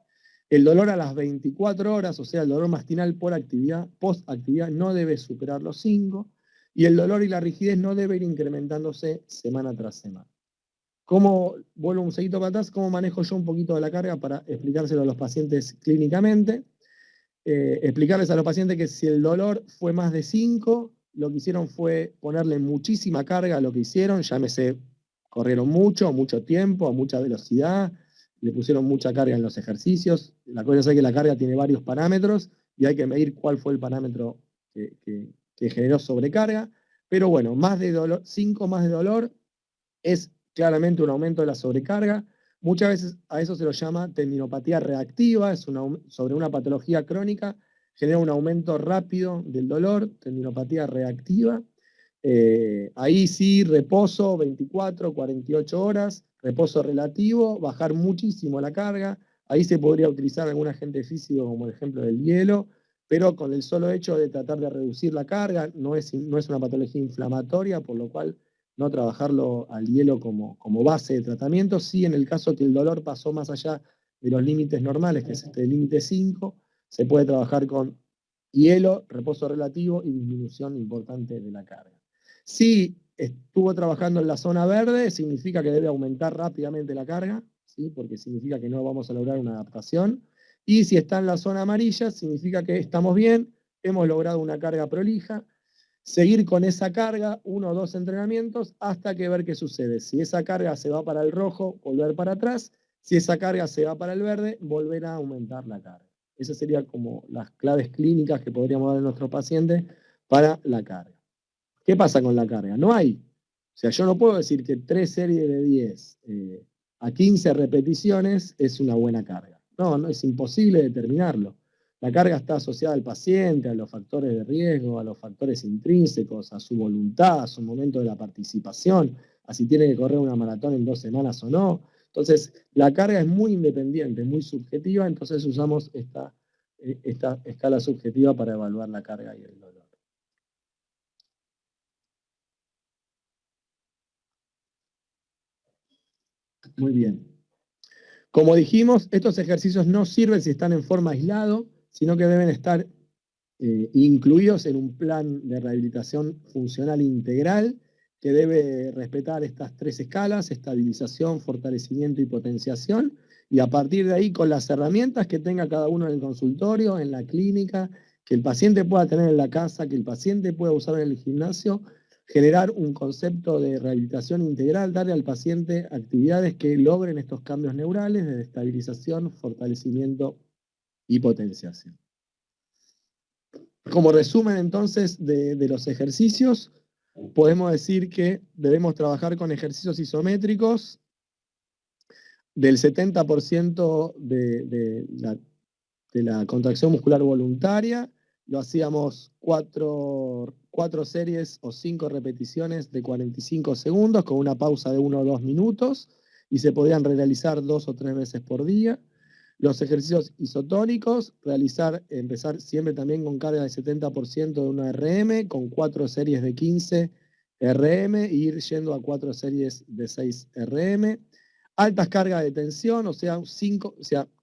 El dolor a las 24 horas, o sea, el dolor mastinal por actividad, post-actividad, no debe superar los 5. Y el dolor y la rigidez no deben ir incrementándose semana tras semana. Vuelvo un seguito para atrás, ¿cómo manejo yo un poquito de la carga para explicárselo a los pacientes clínicamente? Explicarles a los pacientes que si el dolor fue más de 5, lo que hicieron fue ponerle muchísima carga a lo que hicieron, llámese, corrieron mucho tiempo, a mucha velocidad, le pusieron mucha carga en los ejercicios. La cosa es que la carga tiene varios parámetros y hay que medir cuál fue el parámetro que generó sobrecarga. Pero bueno, 5 más de dolor es claramente un aumento de la sobrecarga. Muchas veces a eso se lo llama tendinopatía reactiva, sobre una patología crónica, genera un aumento rápido del dolor, tendinopatía reactiva. Ahí sí, reposo 24, 48 horas, reposo relativo, bajar muchísimo la carga. Ahí se podría utilizar algún agente físico como el ejemplo del hielo, pero con el solo hecho de tratar de reducir la carga, no es una patología inflamatoria, por lo cual no trabajarlo al hielo como base de tratamiento. Sí, en el caso que el dolor pasó más allá de los límites normales, que es este límite 5, se puede trabajar con hielo, reposo relativo y disminución importante de la carga. Si estuvo trabajando en la zona verde, significa que debe aumentar rápidamente la carga, ¿sí? Porque significa que no vamos a lograr una adaptación. Y si está en la zona amarilla, significa que estamos bien, hemos logrado una carga prolija. Seguir con esa carga, 1 o 2 entrenamientos, hasta que ver qué sucede. Si esa carga se va para el rojo, volver para atrás. Si esa carga se va para el verde, volver a aumentar la carga. Esas serían como las claves clínicas que podríamos dar a nuestros pacientes para la carga. ¿Qué pasa con la carga? No hay. O sea, yo no puedo decir que 3 series de 10 a 15 repeticiones es una buena carga. No, es imposible determinarlo. La carga está asociada al paciente, a los factores de riesgo, a los factores intrínsecos, a su voluntad, a su momento de la participación, a si tiene que correr una maratón en 2 semanas o no. Entonces, la carga es muy independiente, muy subjetiva, entonces usamos esta escala subjetiva para evaluar la carga y el dolor. Muy bien. Como dijimos, estos ejercicios no sirven si están en forma aislada, sino que deben estar incluidos en un plan de rehabilitación funcional integral que debe respetar estas 3 escalas: estabilización, fortalecimiento y potenciación, y a partir de ahí, con las herramientas que tenga cada uno en el consultorio, en la clínica, que el paciente pueda tener en la casa, que el paciente pueda usar en el gimnasio, generar un concepto de rehabilitación integral, darle al paciente actividades que logren estos cambios neurales de estabilización, fortalecimiento y potenciación. Como resumen entonces de los ejercicios, podemos decir que debemos trabajar con ejercicios isométricos del 70% de la contracción muscular voluntaria. Lo hacíamos 4 series o 5 repeticiones de 45 segundos con una pausa de 1 o 2 minutos, y se podían realizar 2 o 3 veces por día. Los ejercicios isotónicos, empezar siempre también con carga de 70% de una RM, con 4 series de 15 RM, e ir yendo a 4 series de 6 RM. Altas cargas de tensión,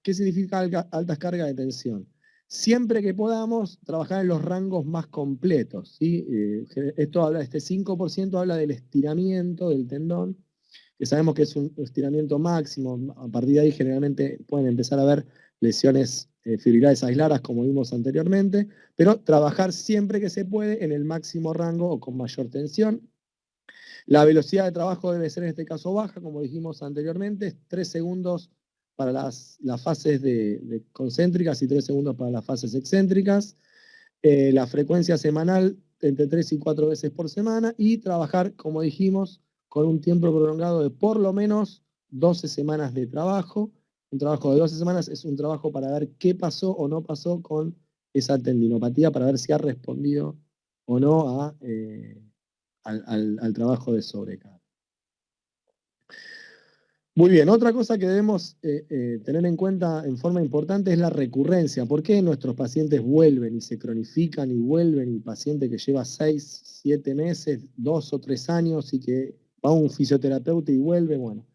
¿qué significa altas cargas de tensión? Siempre que podamos trabajar en los rangos más completos, ¿sí? Este 5% habla del estiramiento del tendón, que sabemos que es un estiramiento máximo. A partir de ahí generalmente pueden empezar a haber lesiones fibrilares aisladas, como vimos anteriormente, pero trabajar siempre que se puede en el máximo rango o con mayor tensión. La velocidad de trabajo debe ser en este caso baja, como dijimos anteriormente, 3 segundos para las fases de concéntricas y 3 segundos para las fases excéntricas. La frecuencia semanal entre 3 y 4 veces por semana, y trabajar, como dijimos, con un tiempo prolongado de por lo menos 12 semanas de trabajo. Un trabajo de 12 semanas es un trabajo para ver qué pasó o no pasó con esa tendinopatía, para ver si ha respondido o no al trabajo de sobrecarga. Muy bien, otra cosa que debemos tener en cuenta en forma importante es la recurrencia. ¿Por qué nuestros pacientes vuelven y se cronifican y vuelven? Y paciente que lleva 6, 7 meses, 2 o 3 años y que va a un fisioterapeuta y vuelve, bueno.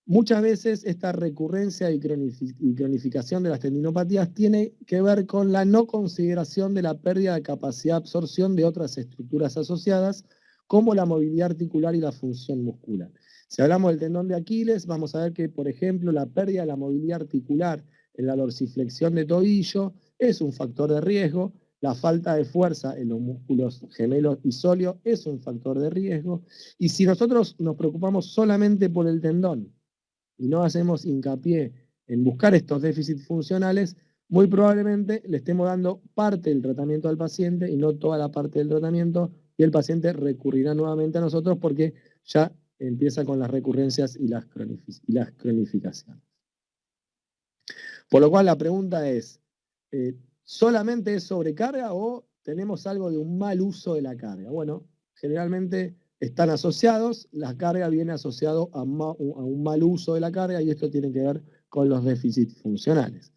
Muchas veces esta recurrencia y cronificación de las tendinopatías tiene que ver con la no consideración de la pérdida de capacidad de absorción de otras estructuras asociadas, como la movilidad articular y la función muscular. Si hablamos del tendón de Aquiles, vamos a ver que, por ejemplo, la pérdida de la movilidad articular en la dorsiflexión de tobillo es un factor de riesgo, la falta de fuerza en los músculos gemelos y sóleos es un factor de riesgo, y si nosotros nos preocupamos solamente por el tendón y no hacemos hincapié en buscar estos déficits funcionales, muy probablemente le estemos dando parte del tratamiento al paciente y no toda la parte del tratamiento, y el paciente recurrirá nuevamente a nosotros porque ya empieza con las recurrencias y las cronificaciones. Por lo cual la pregunta es, ¿solamente es sobrecarga o tenemos algo de un mal uso de la carga? Bueno, generalmente están asociados, la carga viene asociado a un mal uso de la carga y esto tiene que ver con los déficits funcionales.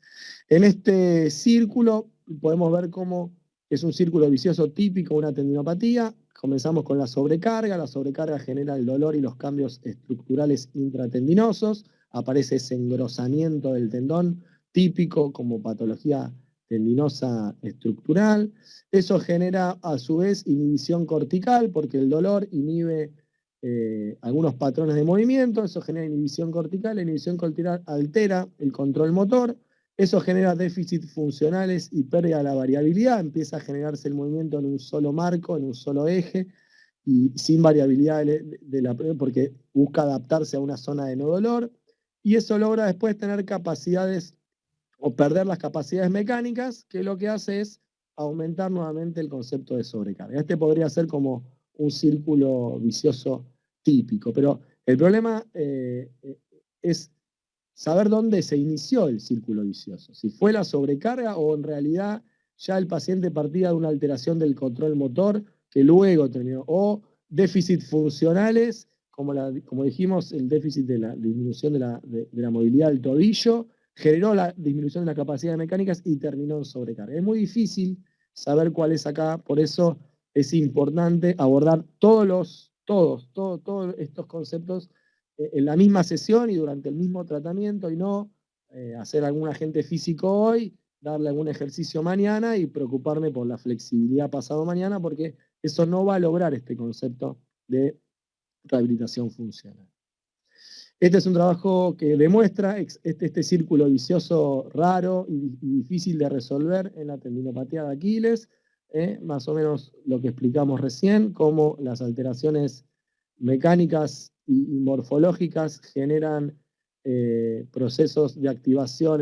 En este círculo podemos ver cómo es un círculo vicioso típico de una tendinopatía. Comenzamos con la sobrecarga genera el dolor y los cambios estructurales intratendinosos, aparece ese engrosamiento del tendón típico como patología tendinosa estructural. Eso genera a su vez inhibición cortical porque el dolor inhibe algunos patrones de movimiento, eso genera inhibición cortical, la inhibición cortical altera el control motor, eso genera déficits funcionales y pérdida de la variabilidad, empieza a generarse el movimiento en un solo marco, en un solo eje, y sin variabilidad porque busca adaptarse a una zona de no dolor, y eso logra después tener capacidades o perder las capacidades mecánicas, que lo que hace es aumentar nuevamente el concepto de sobrecarga. Este podría ser como un círculo vicioso típico, pero el problema es saber dónde se inició el círculo vicioso, si fue la sobrecarga o en realidad ya el paciente partía de una alteración del control motor que luego terminó, o déficits funcionales, como dijimos, el déficit de la disminución de la movilidad del tobillo, generó la disminución de las capacidades mecánicas y terminó en sobrecarga. Es muy difícil saber cuál es acá, por eso es importante abordar todos estos conceptos en la misma sesión y durante el mismo tratamiento y no hacer algún agente físico hoy, darle algún ejercicio mañana y preocuparme por la flexibilidad pasado mañana porque eso no va a lograr este concepto de rehabilitación funcional. Este es un trabajo que demuestra este círculo vicioso raro y difícil de resolver en la tendinopatía de Aquiles, más o menos lo que explicamos recién, cómo las alteraciones mecánicas y morfológicas generan procesos de activación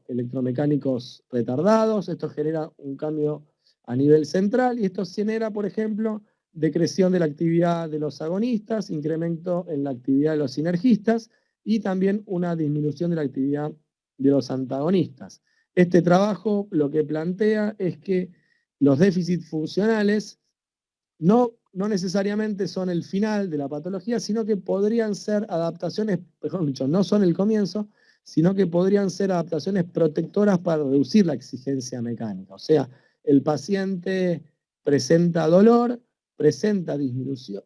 electromecánicos retardados. Esto genera un cambio a nivel central y esto genera, por ejemplo, decreción de la actividad de los agonistas, incremento en la actividad de los sinergistas y también una disminución de la actividad de los antagonistas. Este trabajo lo que plantea es que los déficits funcionales no necesariamente son el final de la patología, sino que podrían ser adaptaciones, mejor dicho, no son el comienzo, sino que podrían ser adaptaciones protectoras para reducir la exigencia mecánica. O sea, el paciente presenta dolor, presenta disminución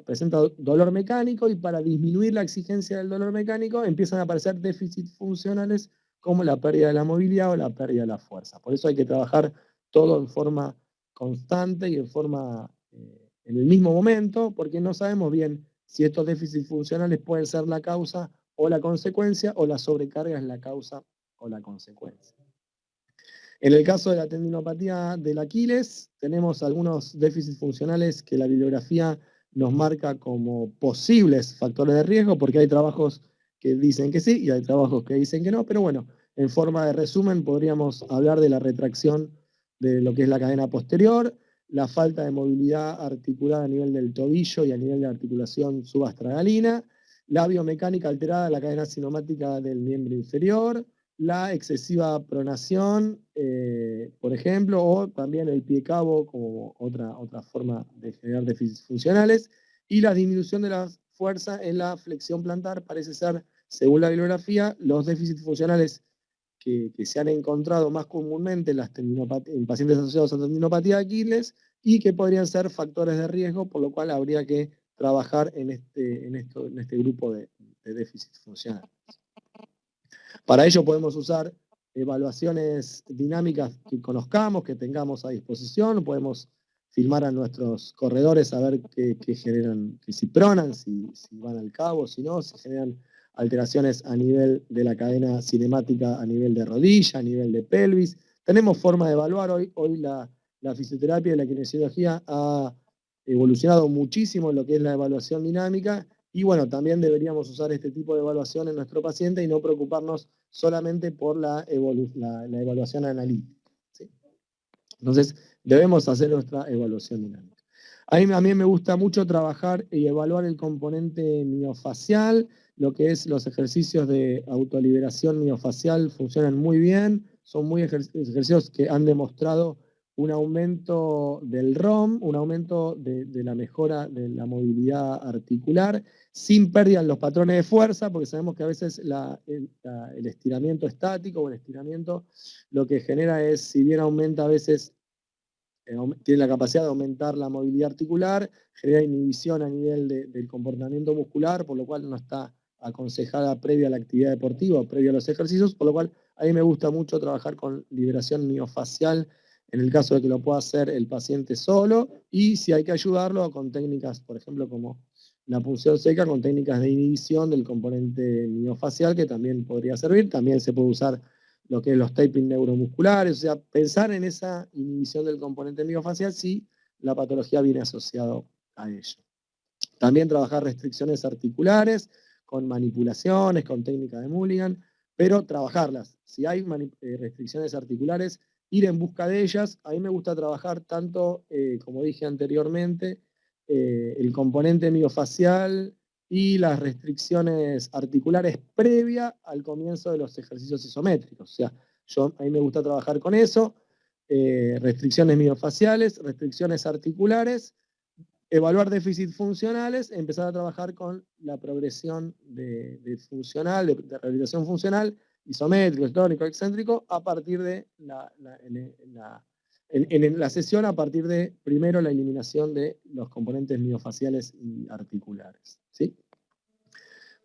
presenta dolor mecánico y para disminuir la exigencia del dolor mecánico empiezan a aparecer déficits funcionales como la pérdida de la movilidad o la pérdida de la fuerza. Por eso hay que trabajar todo en forma constante y en el mismo momento, porque no sabemos bien si estos déficits funcionales pueden ser la causa o la consecuencia, o la sobrecarga es la causa o la consecuencia. En el caso de la tendinopatía del Aquiles, tenemos algunos déficits funcionales que la bibliografía nos marca como posibles factores de riesgo, porque hay trabajos que dicen que sí y hay trabajos que dicen que no, pero bueno, en forma de resumen podríamos hablar de la retracción de lo que es la cadena posterior, la falta de movilidad articular a nivel del tobillo y a nivel de articulación subastragalina, la biomecánica alterada de la cadena cinemática del miembro inferior, la excesiva pronación, por ejemplo, o también el pie cabo como otra forma de generar déficits funcionales, y la disminución de la fuerza en la flexión plantar parece ser según la bibliografía, los déficits funcionales que se han encontrado más comúnmente en pacientes asociados a tendinopatía de Aquiles y que podrían ser factores de riesgo, por lo cual habría que trabajar en este grupo de déficits funcionales. Para ello podemos usar evaluaciones dinámicas que conozcamos, que tengamos a disposición, podemos filmar a nuestros corredores a ver qué generan, que si pronan, si van al cabo, si no, si generan alteraciones a nivel de la cadena cinemática, a nivel de rodilla, a nivel de pelvis. Tenemos forma de evaluar hoy la fisioterapia y la kinesiología ha evolucionado muchísimo en lo que es la evaluación dinámica y bueno, también deberíamos usar este tipo de evaluación en nuestro paciente y no preocuparnos solamente por la evaluación analítica, ¿sí? Entonces, debemos hacer nuestra evaluación dinámica. A mí me gusta mucho trabajar y evaluar el componente miofacial, lo que es los ejercicios de autoliberación miofacial funcionan muy bien, son muy ejercicios que han demostrado un aumento del ROM, un aumento de la mejora de la movilidad articular, sin pérdida en los patrones de fuerza, porque sabemos que a veces el estiramiento estático o el estiramiento lo que genera es, si bien aumenta a veces, tiene la capacidad de aumentar la movilidad articular, genera inhibición a nivel del comportamiento muscular, por lo cual no está aconsejada previa a la actividad deportiva o previa a los ejercicios, por lo cual a mí me gusta mucho trabajar con liberación miofacial en el caso de que lo pueda hacer el paciente solo, y si hay que ayudarlo con técnicas, por ejemplo, como la punción seca, con técnicas de inhibición del componente miofacial, que también podría servir. También se puede usar lo que es los taping neuromusculares, o sea, pensar en esa inhibición del componente miofacial si la patología viene asociado a ello. También trabajar restricciones articulares, con manipulaciones, con técnicas de Mulligan, pero trabajarlas. Si hay restricciones articulares, ir en busca de ellas. A mí me gusta trabajar tanto, como dije anteriormente, el componente miofacial y las restricciones articulares previa al comienzo de los ejercicios isométricos. O sea, a mí me gusta trabajar con eso, restricciones miofaciales, restricciones articulares, evaluar déficits funcionales, empezar a trabajar con la progresión de rehabilitación funcional, isométrico, tónico, excéntrico, a partir de en la sesión, a partir de, primero, la eliminación de los componentes miofaciales y articulares, ¿sí?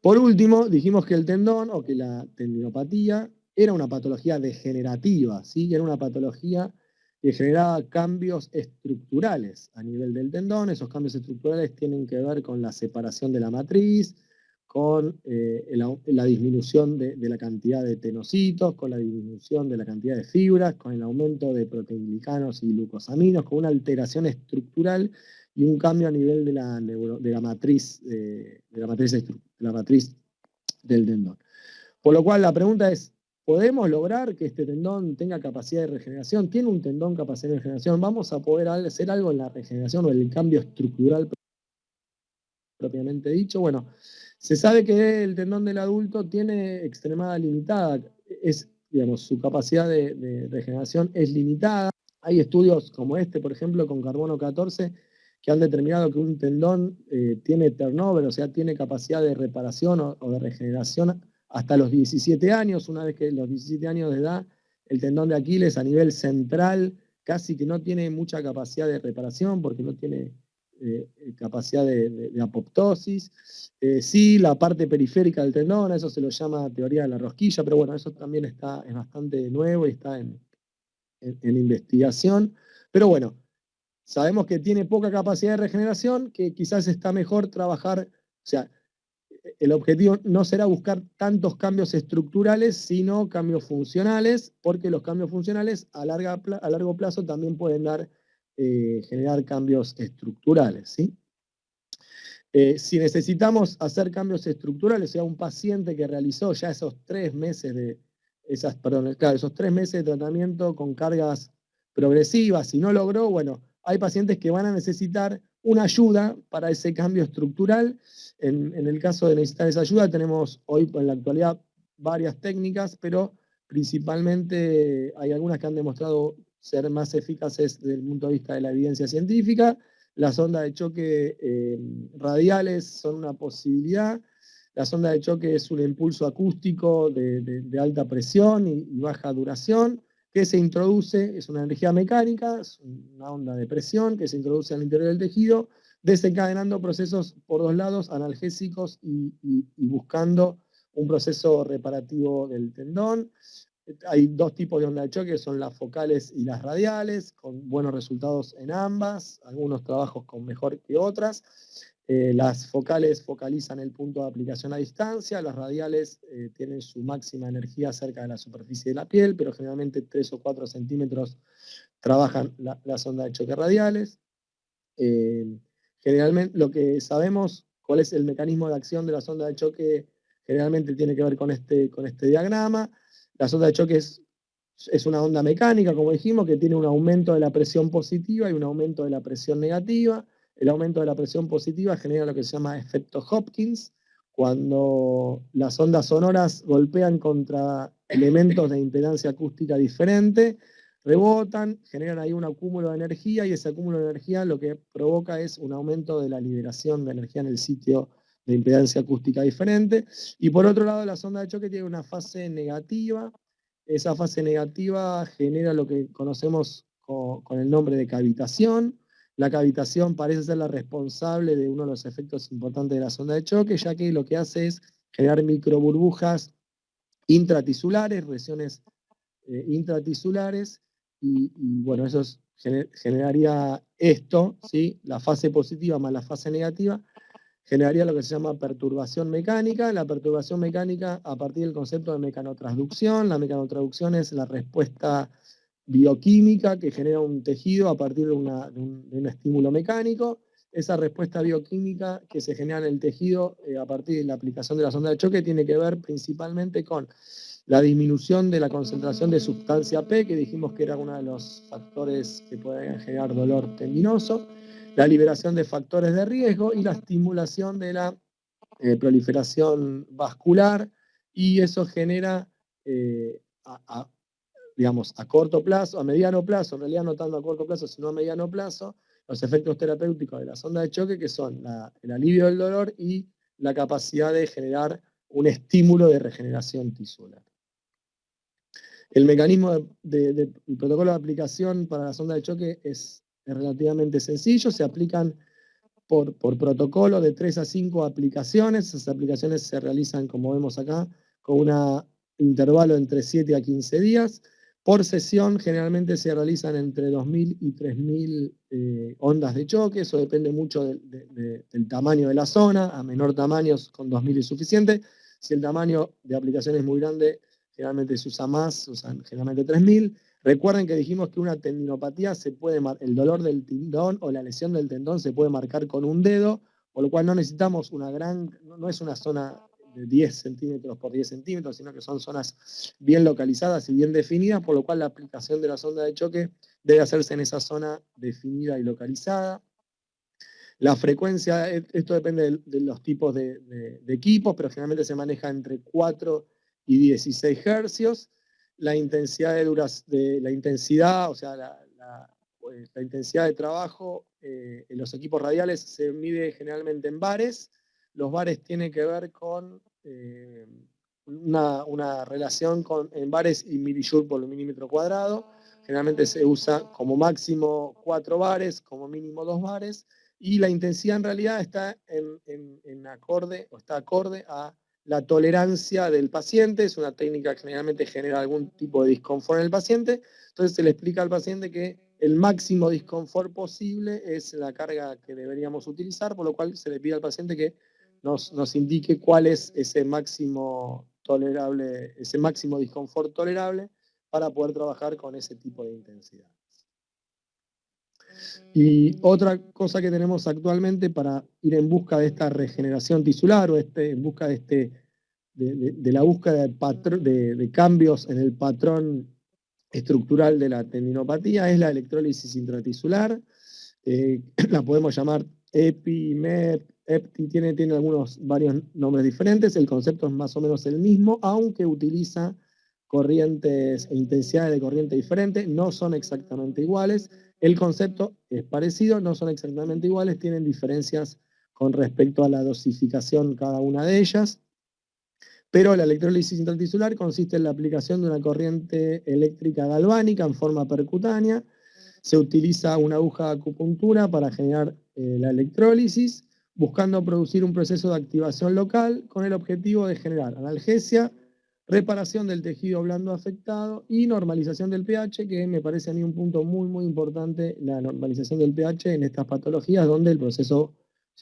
Por último, dijimos que el tendón, o que la tendinopatía, era una patología degenerativa, ¿sí? Era una patología que generaba cambios estructurales a nivel del tendón. Esos cambios estructurales tienen que ver con la separación de la matriz, con la disminución de la cantidad de tenocitos, con la disminución de la cantidad de fibras, con el aumento de proteinglicanos y glucosaminos, con una alteración estructural y un cambio a nivel de la matriz del tendón. Por lo cual la pregunta es, ¿podemos lograr que este tendón tenga capacidad de regeneración? ¿Tiene un tendón capacidad de regeneración? ¿Vamos a poder hacer algo en la regeneración o en el cambio estructural propiamente dicho? Bueno, se sabe que el tendón del adulto tiene extremada limitada, digamos, su capacidad de regeneración es limitada. Hay estudios como este, por ejemplo, con carbono 14, que han determinado que un tendón tiene turnover, o sea, tiene capacidad de reparación o de regeneración hasta los 17 años. Una vez que los 17 años de edad, el tendón de Aquiles a nivel central casi que no tiene mucha capacidad de reparación porque no tiene capacidad de apoptosis. Sí, la parte periférica del tendón, eso se lo llama teoría de la rosquilla, pero bueno, eso también es bastante nuevo y está en investigación. Pero bueno, sabemos que tiene poca capacidad de regeneración, que quizás está mejor trabajar, o sea, el objetivo no será buscar tantos cambios estructurales, sino cambios funcionales, porque los cambios funcionales a largo plazo también pueden generar cambios estructurales, ¿sí? Si necesitamos hacer cambios estructurales, o sea, un paciente que realizó ya esos 3 meses esos 3 meses de tratamiento con cargas progresivas y no logró, bueno, hay pacientes que van a necesitar una ayuda para ese cambio estructural. En el caso de necesitar esa ayuda, tenemos hoy en la actualidad varias técnicas, pero principalmente hay algunas que han demostrado ser más eficaces desde el punto de vista de la evidencia científica. Las ondas de choque radiales son una posibilidad. La sonda de choque es un impulso acústico de alta presión y baja duración que se introduce, es una energía mecánica, es una onda de presión que se introduce al interior del tejido, desencadenando procesos por dos lados, analgésicos y buscando un proceso reparativo del tendón. Hay dos tipos de onda de choque, son las focales y las radiales, con buenos resultados en ambas, algunos trabajos con mejor que otras. Las focales focalizan el punto de aplicación a distancia, las radiales tienen su máxima energía cerca de la superficie de la piel, pero generalmente 3 o 4 centímetros trabajan las ondas de choque radiales. Generalmente lo que sabemos, cuál es el mecanismo de acción de las ondas de choque, generalmente tiene que ver con este diagrama. La sonda de choque es una onda mecánica, como dijimos, que tiene un aumento de la presión positiva y un aumento de la presión negativa. El aumento de la presión positiva genera lo que se llama efecto Hopkins, cuando las ondas sonoras golpean contra elementos de impedancia acústica diferente, rebotan, generan ahí un acúmulo de energía y ese acúmulo de energía lo que provoca es un aumento de la liberación de energía en el sitio de impedancia acústica diferente. Y por otro lado, la sonda de choque tiene una fase negativa. Esa fase negativa genera lo que conocemos con el nombre de cavitación. La cavitación parece ser la responsable de uno de los efectos importantes de la sonda de choque, ya que lo que hace es generar microburbujas intratisulares, regiones intratisulares, y bueno, eso generaría esto, ¿sí? La fase positiva más la fase negativa, generaría lo que se llama perturbación mecánica. La perturbación mecánica a partir del concepto de mecanotransducción. La mecanotransducción es la respuesta bioquímica que genera un tejido a partir de un estímulo mecánico. Esa respuesta bioquímica que se genera en el tejido a partir de la aplicación de la sonda de choque tiene que ver principalmente con la disminución de la concentración de sustancia P, que dijimos que era uno de los factores que pueden generar dolor tendinoso, la liberación de factores de riesgo y la estimulación de la proliferación vascular, y eso genera, digamos, a corto plazo, a mediano plazo, en realidad no tanto a corto plazo, sino a mediano plazo, los efectos terapéuticos de la sonda de choque, que son el alivio del dolor y la capacidad de generar un estímulo de regeneración tisular. El mecanismo del protocolo de aplicación para la sonda de choque es relativamente sencillo, se aplican por protocolo de 3 a 5 aplicaciones. Esas aplicaciones se realizan, como vemos acá, con un intervalo entre 7 a 15 días. Por sesión generalmente se realizan entre 2.000 y 3.000 ondas de choque. Eso depende mucho del tamaño de la zona. A menor tamaño con 2.000 es suficiente. Si el tamaño de aplicación es muy grande, generalmente se usa más, se usan generalmente 3.000. Recuerden que dijimos que una tendinopatía el dolor del tendón o la lesión del tendón se puede marcar con un dedo, por lo cual no necesitamos no es una zona de 10 centímetros por 10 centímetros, sino que son zonas bien localizadas y bien definidas, por lo cual la aplicación de la sonda de choque debe hacerse en esa zona definida y localizada. La frecuencia, esto depende de los tipos de equipos, pero generalmente se maneja entre 4 y 16 hercios. La intensidad o sea, la intensidad de trabajo en los equipos radiales se mide generalmente en bares. Los bares tienen que ver con una relación en bares y milijoule por milímetro cuadrado. Generalmente se usa como máximo 4 bares, como mínimo 2 bares. Y la intensidad en realidad está acorde a la tolerancia del paciente. Es una técnica que generalmente genera algún tipo de disconfort en el paciente. Entonces se le explica al paciente que el máximo disconfort posible es la carga que deberíamos utilizar, por lo cual se le pide al paciente que nos indique cuál es ese máximo disconfort tolerable para poder trabajar con ese tipo de intensidad. Y otra cosa que tenemos actualmente para ir en busca de esta regeneración tisular o en busca de la búsqueda de cambios en el patrón estructural de la tendinopatía es la electrólisis intratisular. La podemos llamar EPI, MEP, EPTI, tiene varios nombres diferentes. El concepto es más o menos el mismo, aunque utiliza corrientes e intensidades de corriente diferentes, no son exactamente iguales. El concepto es parecido, no son exactamente iguales, tienen diferencias con respecto a la dosificación cada una de ellas. Pero la electrólisis intratisular consiste en la aplicación de una corriente eléctrica galvánica en forma percutánea. Se utiliza una aguja de acupuntura para generar la electrólisis, buscando producir un proceso de activación local con el objetivo de generar analgesia, reparación del tejido blando afectado y normalización del pH, que me parece a mí un punto muy, muy importante, la normalización del pH en estas patologías donde el proceso,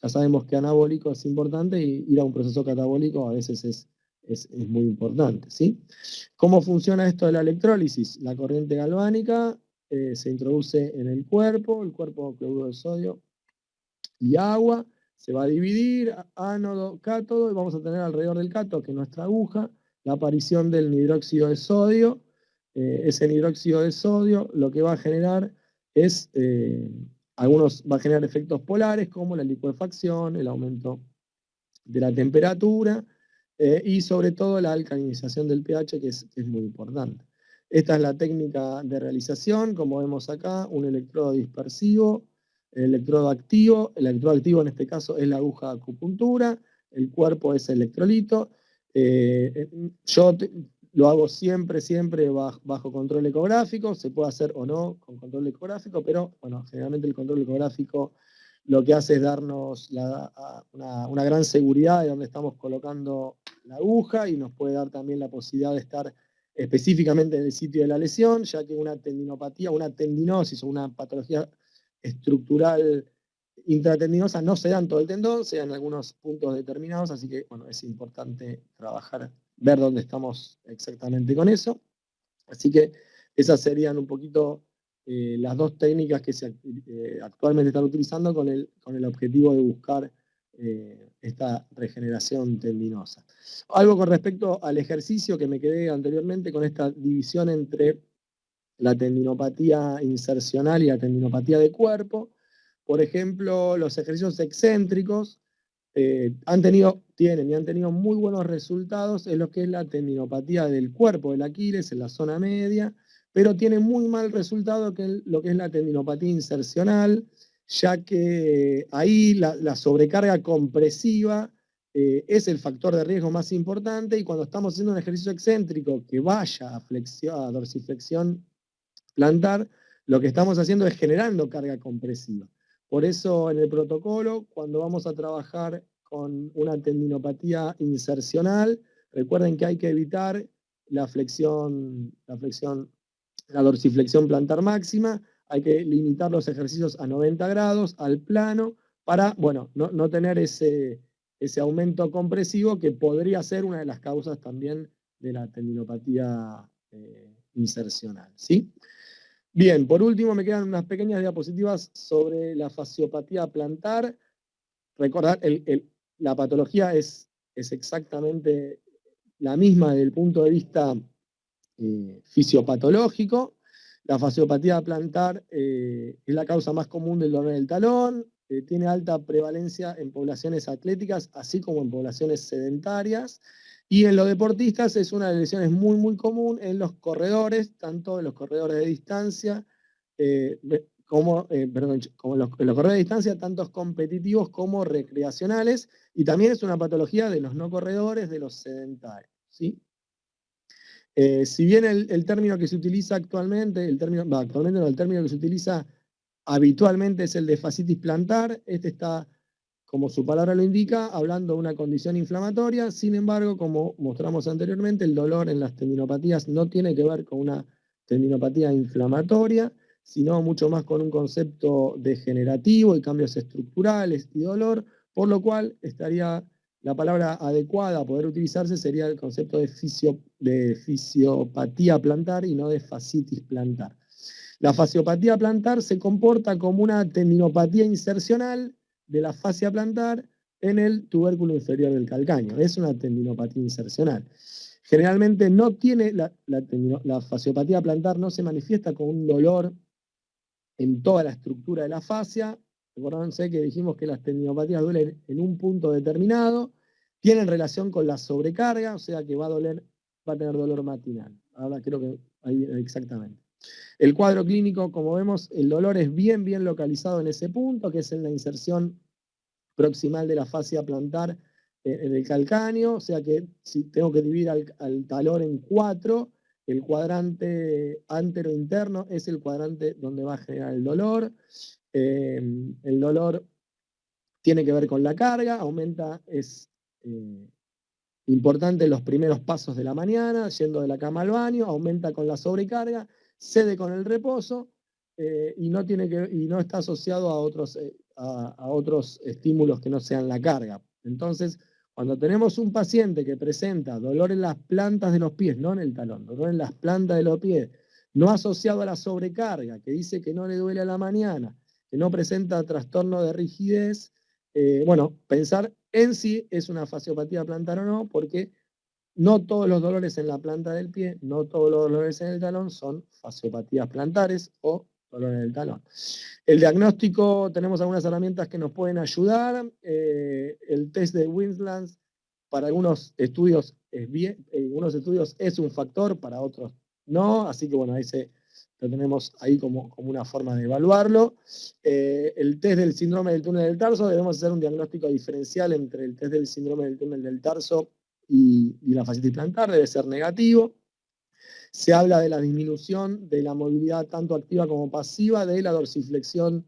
ya sabemos que anabólico es importante y ir a un proceso catabólico a veces es muy importante, ¿sí? ¿Cómo funciona esto de la electrólisis? La corriente galvánica se introduce en el cuerpo cloruro de sodio y agua, se va a dividir, ánodo, cátodo, y vamos a tener alrededor del cátodo, que es nuestra aguja, la aparición del nitróxido de sodio. Ese nitróxido de sodio lo que va a generar es, va a generar efectos polares como la licuefacción, el aumento de la temperatura y sobre todo la alcalinización del pH, que es muy importante. Esta es la técnica de realización, como vemos acá, un electrodo dispersivo, el electrodo activo en este caso es la aguja de acupuntura, el cuerpo es electrolito. Yo lo hago siempre bajo control ecográfico, se puede hacer o no con control ecográfico, pero bueno, generalmente el control ecográfico lo que hace es darnos una gran seguridad de dónde estamos colocando la aguja y nos puede dar también la posibilidad de estar específicamente en el sitio de la lesión, ya que una tendinopatía, una tendinosis o una patología estructural intratendinosa no se da en todo el tendón, se da en algunos puntos determinados, así que bueno, es importante trabajar, ver dónde estamos exactamente con eso. Así que esas serían un poquito las dos técnicas que actualmente están utilizando con el objetivo de buscar esta regeneración tendinosa. Algo con respecto al ejercicio que me quedé anteriormente con esta división entre la tendinopatía insercional y la tendinopatía de cuerpo. Por ejemplo, los ejercicios excéntricos tienen y han tenido muy buenos resultados en lo que es la tendinopatía del cuerpo del Aquiles, en la zona media, pero tiene muy mal resultado lo que es la tendinopatía insercional, ya que ahí la sobrecarga compresiva es el factor de riesgo más importante, y cuando estamos haciendo un ejercicio excéntrico que vaya a dorsiflexión plantar, lo que estamos haciendo es generando carga compresiva. Por eso en el protocolo, cuando vamos a trabajar con una tendinopatía insercional, recuerden que hay que evitar la dorsiflexión plantar máxima, hay que limitar los ejercicios a 90 grados, al plano, para bueno, no tener ese aumento compresivo que podría ser una de las causas también de la tendinopatía insercional, ¿sí? Bien, por último me quedan unas pequeñas diapositivas sobre la fasciopatía plantar. Recordar, la patología es exactamente la misma desde el punto de vista fisiopatológico. La fasciopatía plantar es la causa más común del dolor del talón, tiene alta prevalencia en poblaciones atléticas, así como en poblaciones sedentarias. Y en los deportistas es una de las lesiones muy, muy común en los corredores, tanto en los corredores de distancia, como en los corredores de distancia, tanto competitivos como recreacionales, y también es una patología de los no corredores, de los sedentarios, ¿sí? Si bien el término que se utiliza actualmente, el término que se utiliza habitualmente es el de fascitis plantar, este está, como su palabra lo indica, hablando de una condición inflamatoria. Sin embargo, como mostramos anteriormente, el dolor en las tendinopatías no tiene que ver con una tendinopatía inflamatoria, sino mucho más con un concepto degenerativo y cambios estructurales y dolor, por lo cual la palabra adecuada a poder utilizarse sería el concepto de fisiopatía plantar y no de fascitis plantar. La fasciopatía plantar se comporta como una tendinopatía insercional de la fascia plantar en el tubérculo inferior del calcáneo. Es una tendinopatía insercional. Generalmente no tiene la fasciopatía plantar no se manifiesta con un dolor en toda la estructura de la fascia. Recuérdense que dijimos que las tendinopatías duelen en un punto determinado, tienen relación con la sobrecarga, o sea que va a tener dolor matinal. Ahora creo que ahí exactamente. El cuadro clínico, como vemos, el dolor es bien localizado en ese punto, que es en la inserción proximal de la fascia plantar en el calcáneo, o sea que si tengo que dividir al talón en 4, el cuadrante antero-interno es el cuadrante donde va a generar el dolor. El dolor tiene que ver con la carga, aumenta, es importante en los primeros pasos de la mañana, yendo de la cama al baño, aumenta con la sobrecarga, cede con el reposo y no está asociado a otros estímulos que no sean la carga. Entonces, cuando tenemos un paciente que presenta dolor en las plantas de los pies, no en el talón, dolor en las plantas de los pies, no asociado a la sobrecarga, que dice que no le duele a la mañana, que no presenta trastorno de rigidez, bueno, pensar en si es una fasciopatía plantar o no, porque no todos los dolores en la planta del pie, no todos los dolores en el talón son fasciopatías plantares o dolores del talón. El diagnóstico, tenemos algunas herramientas que nos pueden ayudar. El test de Wieslab para algunos estudios es un factor, para otros no, así que bueno, lo tenemos ahí como una forma de evaluarlo. El test del síndrome del túnel del tarso, debemos hacer un diagnóstico diferencial entre el test del síndrome del túnel del tarso y la fascitis plantar, debe ser negativo. Se habla de la disminución de la movilidad tanto activa como pasiva de la dorsiflexión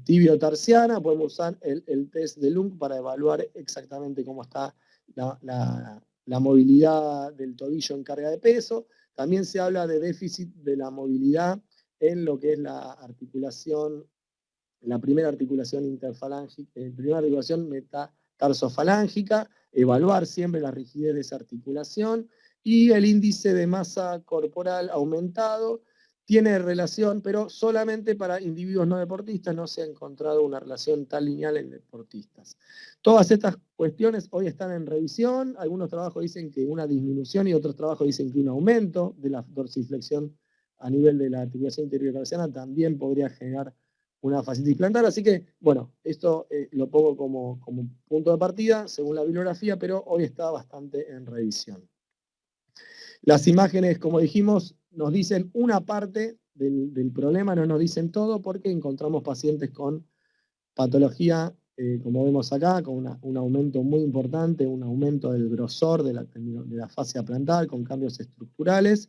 tibio-tarsiana. Podemos usar el test de Lung para evaluar exactamente cómo está la movilidad del tobillo en carga de peso. También se habla de déficit de la movilidad en lo que es la articulación, la primera articulación interfalángica, primera articulación metatarsofalángica, evaluar siempre la rigidez de esa articulación, y el índice de masa corporal aumentado tiene relación, pero solamente para individuos no deportistas. No se ha encontrado una relación tan lineal en deportistas. Todas estas cuestiones hoy están en revisión. Algunos trabajos dicen que una disminución y otros trabajos dicen que un aumento de la dorsiflexión a nivel de la articulación interior-tarsiana también podría generar una fascitis plantar. Así que, bueno, esto lo pongo como punto de partida según la bibliografía, pero hoy está bastante en revisión. Las imágenes, como dijimos, nos dicen una parte del problema, no nos dicen todo, porque encontramos pacientes con patología, como vemos acá, con un aumento muy importante, un aumento del grosor de la fascia plantar, con cambios estructurales.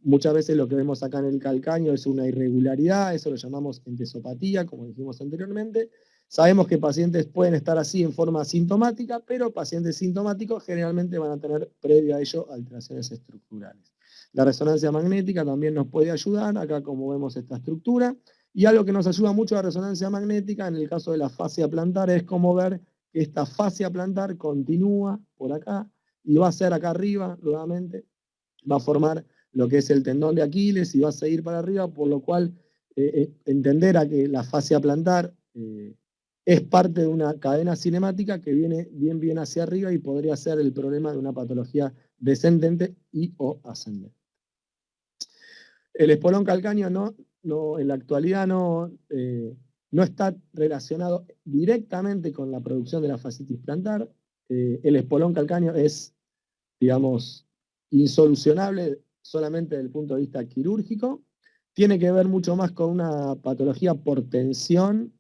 Muchas veces lo que vemos acá en el calcáneo es una irregularidad, eso lo llamamos entesopatía, como dijimos anteriormente. Sabemos que pacientes pueden estar así en forma asintomática, pero pacientes sintomáticos generalmente van a tener previo a ello alteraciones estructurales. La resonancia magnética también nos puede ayudar, acá como vemos esta estructura, y algo que nos ayuda mucho la resonancia magnética en el caso de la fascia plantar es como ver que esta fascia plantar continúa por acá y va a ser acá arriba nuevamente, va a formar lo que es el tendón de Aquiles y va a seguir para arriba, por lo cual entender a que la fascia plantar es parte de una cadena cinemática que viene bien hacia arriba y podría ser el problema de una patología descendente y o ascendente. El espolón calcáneo en la actualidad no está relacionado directamente con la producción de la fascitis plantar. El espolón calcáneo es, digamos, insolucionable solamente desde el punto de vista quirúrgico. Tiene que ver mucho más con una patología por tensión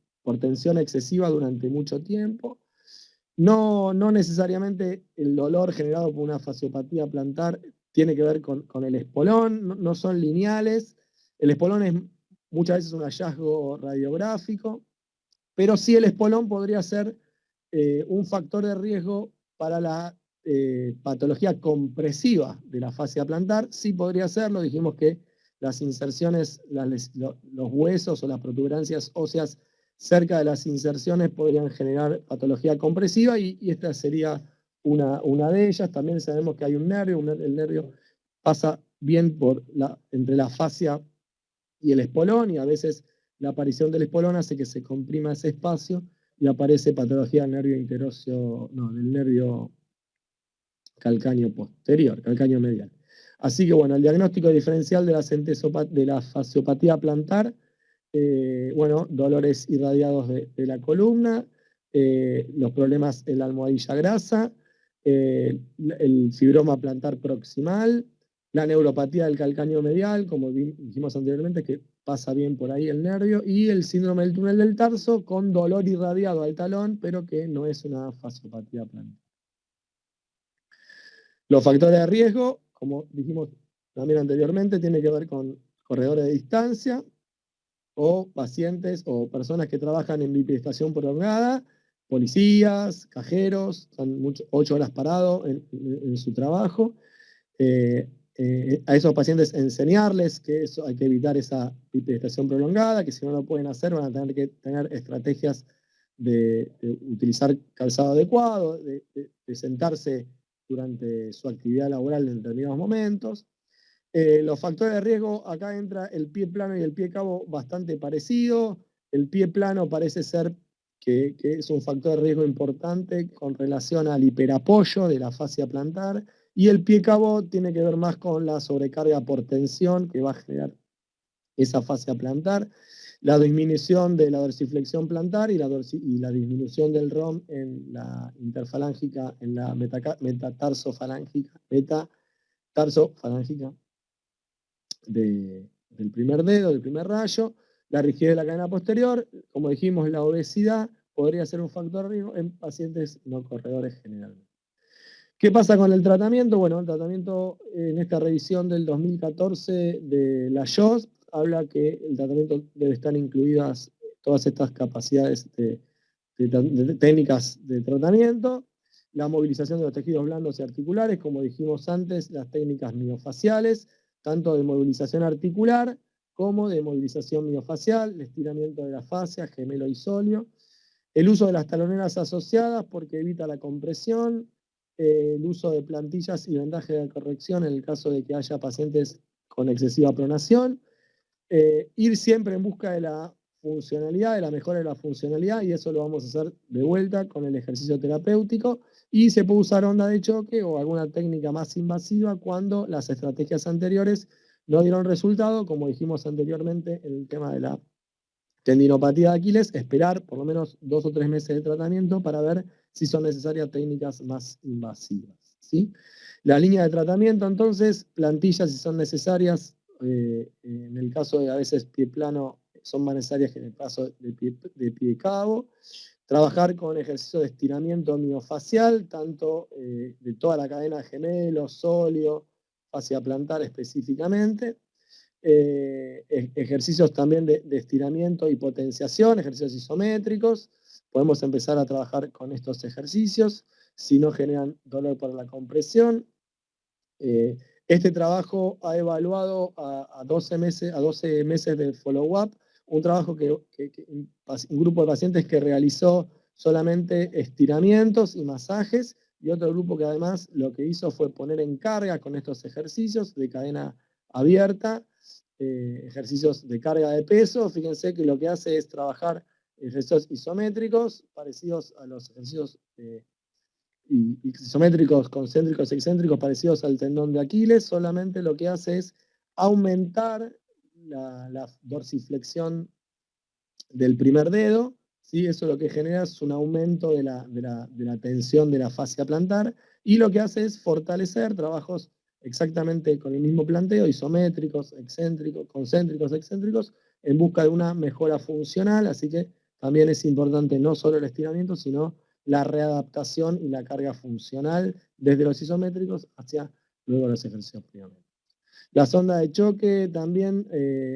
excesiva durante mucho tiempo. No necesariamente el dolor generado por una fasciopatía plantar tiene que ver con el espolón, no son lineales. El espolón es muchas veces un hallazgo radiográfico, pero sí el espolón podría ser un factor de riesgo para la patología compresiva de la fascia plantar. Sí podría serlo, dijimos que las inserciones, los huesos o las protuberancias óseas cerca de las inserciones podrían generar patología compresiva y esta sería una de ellas. También sabemos que hay un nervio, el nervio pasa bien entre la fascia y el espolón, y a veces la aparición del espolón hace que se comprima ese espacio y aparece patología del nervio interóseo, del nervio calcáneo posterior, calcáneo medial. Así que bueno, el diagnóstico diferencial de la fasciopatía plantar, dolores irradiados de la columna, los problemas en la almohadilla grasa, el fibroma plantar proximal, la neuropatía del calcáneo medial, como dijimos anteriormente, que pasa bien por ahí el nervio, y el síndrome del túnel del tarso con dolor irradiado al talón, pero que no es una fasciopatía plantar. Los factores de riesgo, como dijimos también anteriormente, tiene que ver con corredores de distancia o pacientes o personas que trabajan en bipedestación prolongada, policías, cajeros, están 8 horas parados en su trabajo. A esos pacientes enseñarles que hay que evitar esa bipedestación prolongada, que si no lo pueden hacer van a tener que tener estrategias de utilizar calzado adecuado, de sentarse durante su actividad laboral en determinados momentos. Los factores de riesgo, acá entra el pie plano y el pie cabo bastante parecido. El pie plano parece ser que es un factor de riesgo importante con relación al hiperapoyo de la fascia plantar, y el pie cabo tiene que ver más con la sobrecarga por tensión que va a generar esa fascia plantar, la disminución de la dorsiflexión plantar y la disminución del ROM en la interfalángica, en la metatarsofalangica del primer dedo, del primer rayo. La rigidez de la cadena posterior, como dijimos, la obesidad podría ser un factor de riesgo en pacientes no corredores generalmente. ¿Qué pasa con el tratamiento? Bueno, el tratamiento en esta revisión del 2014 de la JOS habla que el tratamiento debe estar incluidas todas estas capacidades de técnicas de tratamiento, la movilización de los tejidos blandos y articulares, como dijimos antes, las técnicas miofaciales, tanto de movilización articular como de movilización miofacial, el estiramiento de la fascia, gemelo y sóleo, el uso de las taloneras asociadas porque evita la compresión, el uso de plantillas y vendaje de corrección en el caso de que haya pacientes con excesiva pronación, ir siempre en busca de la funcionalidad, de la mejora de la funcionalidad, y eso lo vamos a hacer de vuelta con el ejercicio terapéutico, y se puede usar onda de choque o alguna técnica más invasiva cuando las estrategias anteriores no dieron resultado, como dijimos anteriormente en el tema de la tendinopatía de Aquiles, esperar por lo menos 2 o 3 meses de tratamiento para ver si son necesarias técnicas más invasivas, ¿sí? La línea de tratamiento, entonces, plantillas si son necesarias, en el caso de a veces pie plano, son más necesarias que en el caso de pie cabo. Trabajar con ejercicio de estiramiento miofacial, tanto de toda la cadena de gemelos, sóleo, fascia plantar específicamente. Ejercicios también de estiramiento y potenciación, ejercicios isométricos. Podemos empezar a trabajar con estos ejercicios si no generan dolor por la compresión. Este trabajo ha evaluado a 12 meses de follow-up, un trabajo un grupo de pacientes que realizó solamente estiramientos y masajes, y otro grupo que además lo que hizo fue poner en carga con estos ejercicios de cadena abierta, ejercicios de carga de peso. Fíjense que lo que hace es trabajar ejercicios isométricos parecidos a los ejercicios isométricos, concéntricos, excéntricos parecidos al tendón de Aquiles. Solamente lo que hace es aumentar la dorsiflexión del primer dedo, ¿sí? Eso lo que genera es un aumento de la tensión de la fascia plantar, y lo que hace es fortalecer trabajos exactamente con el mismo planteo, isométricos, excéntricos, concéntricos, excéntricos, en busca de una mejora funcional. Así que también es importante no solo el estiramiento, sino la readaptación y la carga funcional desde los isométricos hacia luego los ejercicios primeros. Las ondas de choque también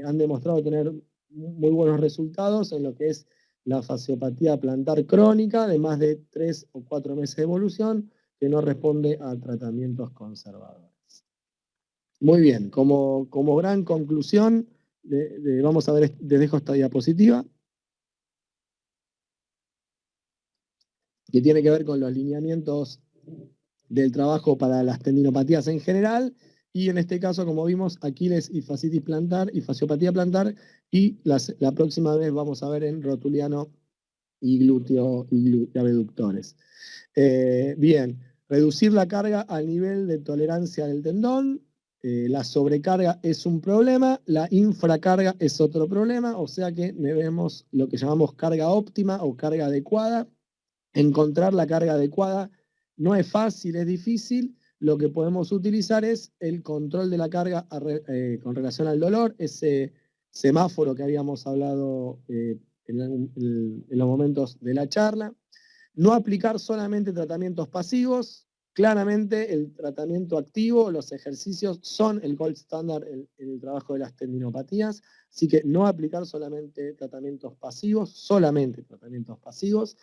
han demostrado tener muy buenos resultados en lo que es la fasciopatía plantar crónica de más de 3 o 4 meses de evolución, que no responde a tratamientos conservadores. Muy bien, como gran conclusión, vamos a ver, les dejo esta diapositiva, que tiene que ver con los lineamientos del trabajo para las tendinopatías en general, y en este caso, como vimos, Aquiles y fascitis plantar y fasciopatía plantar, y la próxima vez vamos a ver en rotuliano y glúteo y abductores. Bien, reducir la carga al nivel de tolerancia del tendón. La sobrecarga es un problema, la infracarga es otro problema, o sea que debemos lo que llamamos carga óptima o carga adecuada. Encontrar la carga adecuada no es fácil, es difícil. Lo que podemos utilizar es el control de la carga con relación al dolor, ese semáforo que habíamos hablado en los momentos de la charla. No aplicar solamente tratamientos pasivos. Claramente el tratamiento activo, los ejercicios son el gold standard en el trabajo de las tendinopatías, así que no aplicar solamente tratamientos pasivos, solamente tratamientos pasivos.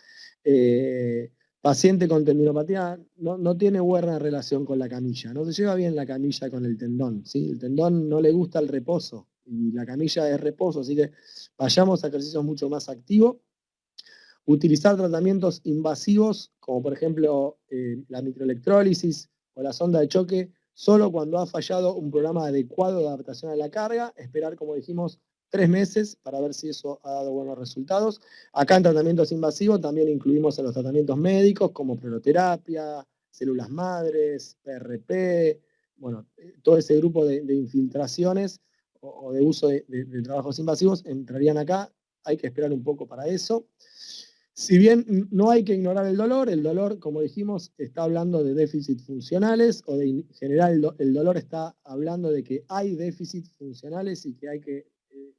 Paciente con tendinopatía no tiene buena relación con la camilla, no se lleva bien la camilla con el tendón, ¿sí? El tendón no le gusta el reposo y la camilla es reposo, así que vayamos a ejercicios mucho más activos. Utilizar tratamientos invasivos, como por ejemplo la microelectrólisis o la sonda de choque, solo cuando ha fallado un programa adecuado de adaptación a la carga, esperar, como dijimos, 3 meses para ver si eso ha dado buenos resultados. Acá en tratamientos invasivos también incluimos a los tratamientos médicos como proloterapia, células madres, PRP, bueno, todo ese grupo de infiltraciones o de uso de trabajos invasivos entrarían acá. Hay que esperar un poco para eso. Si bien no hay que ignorar el dolor, como dijimos, está hablando de déficits funcionales, o en general el dolor está hablando de que hay déficits funcionales y que hay que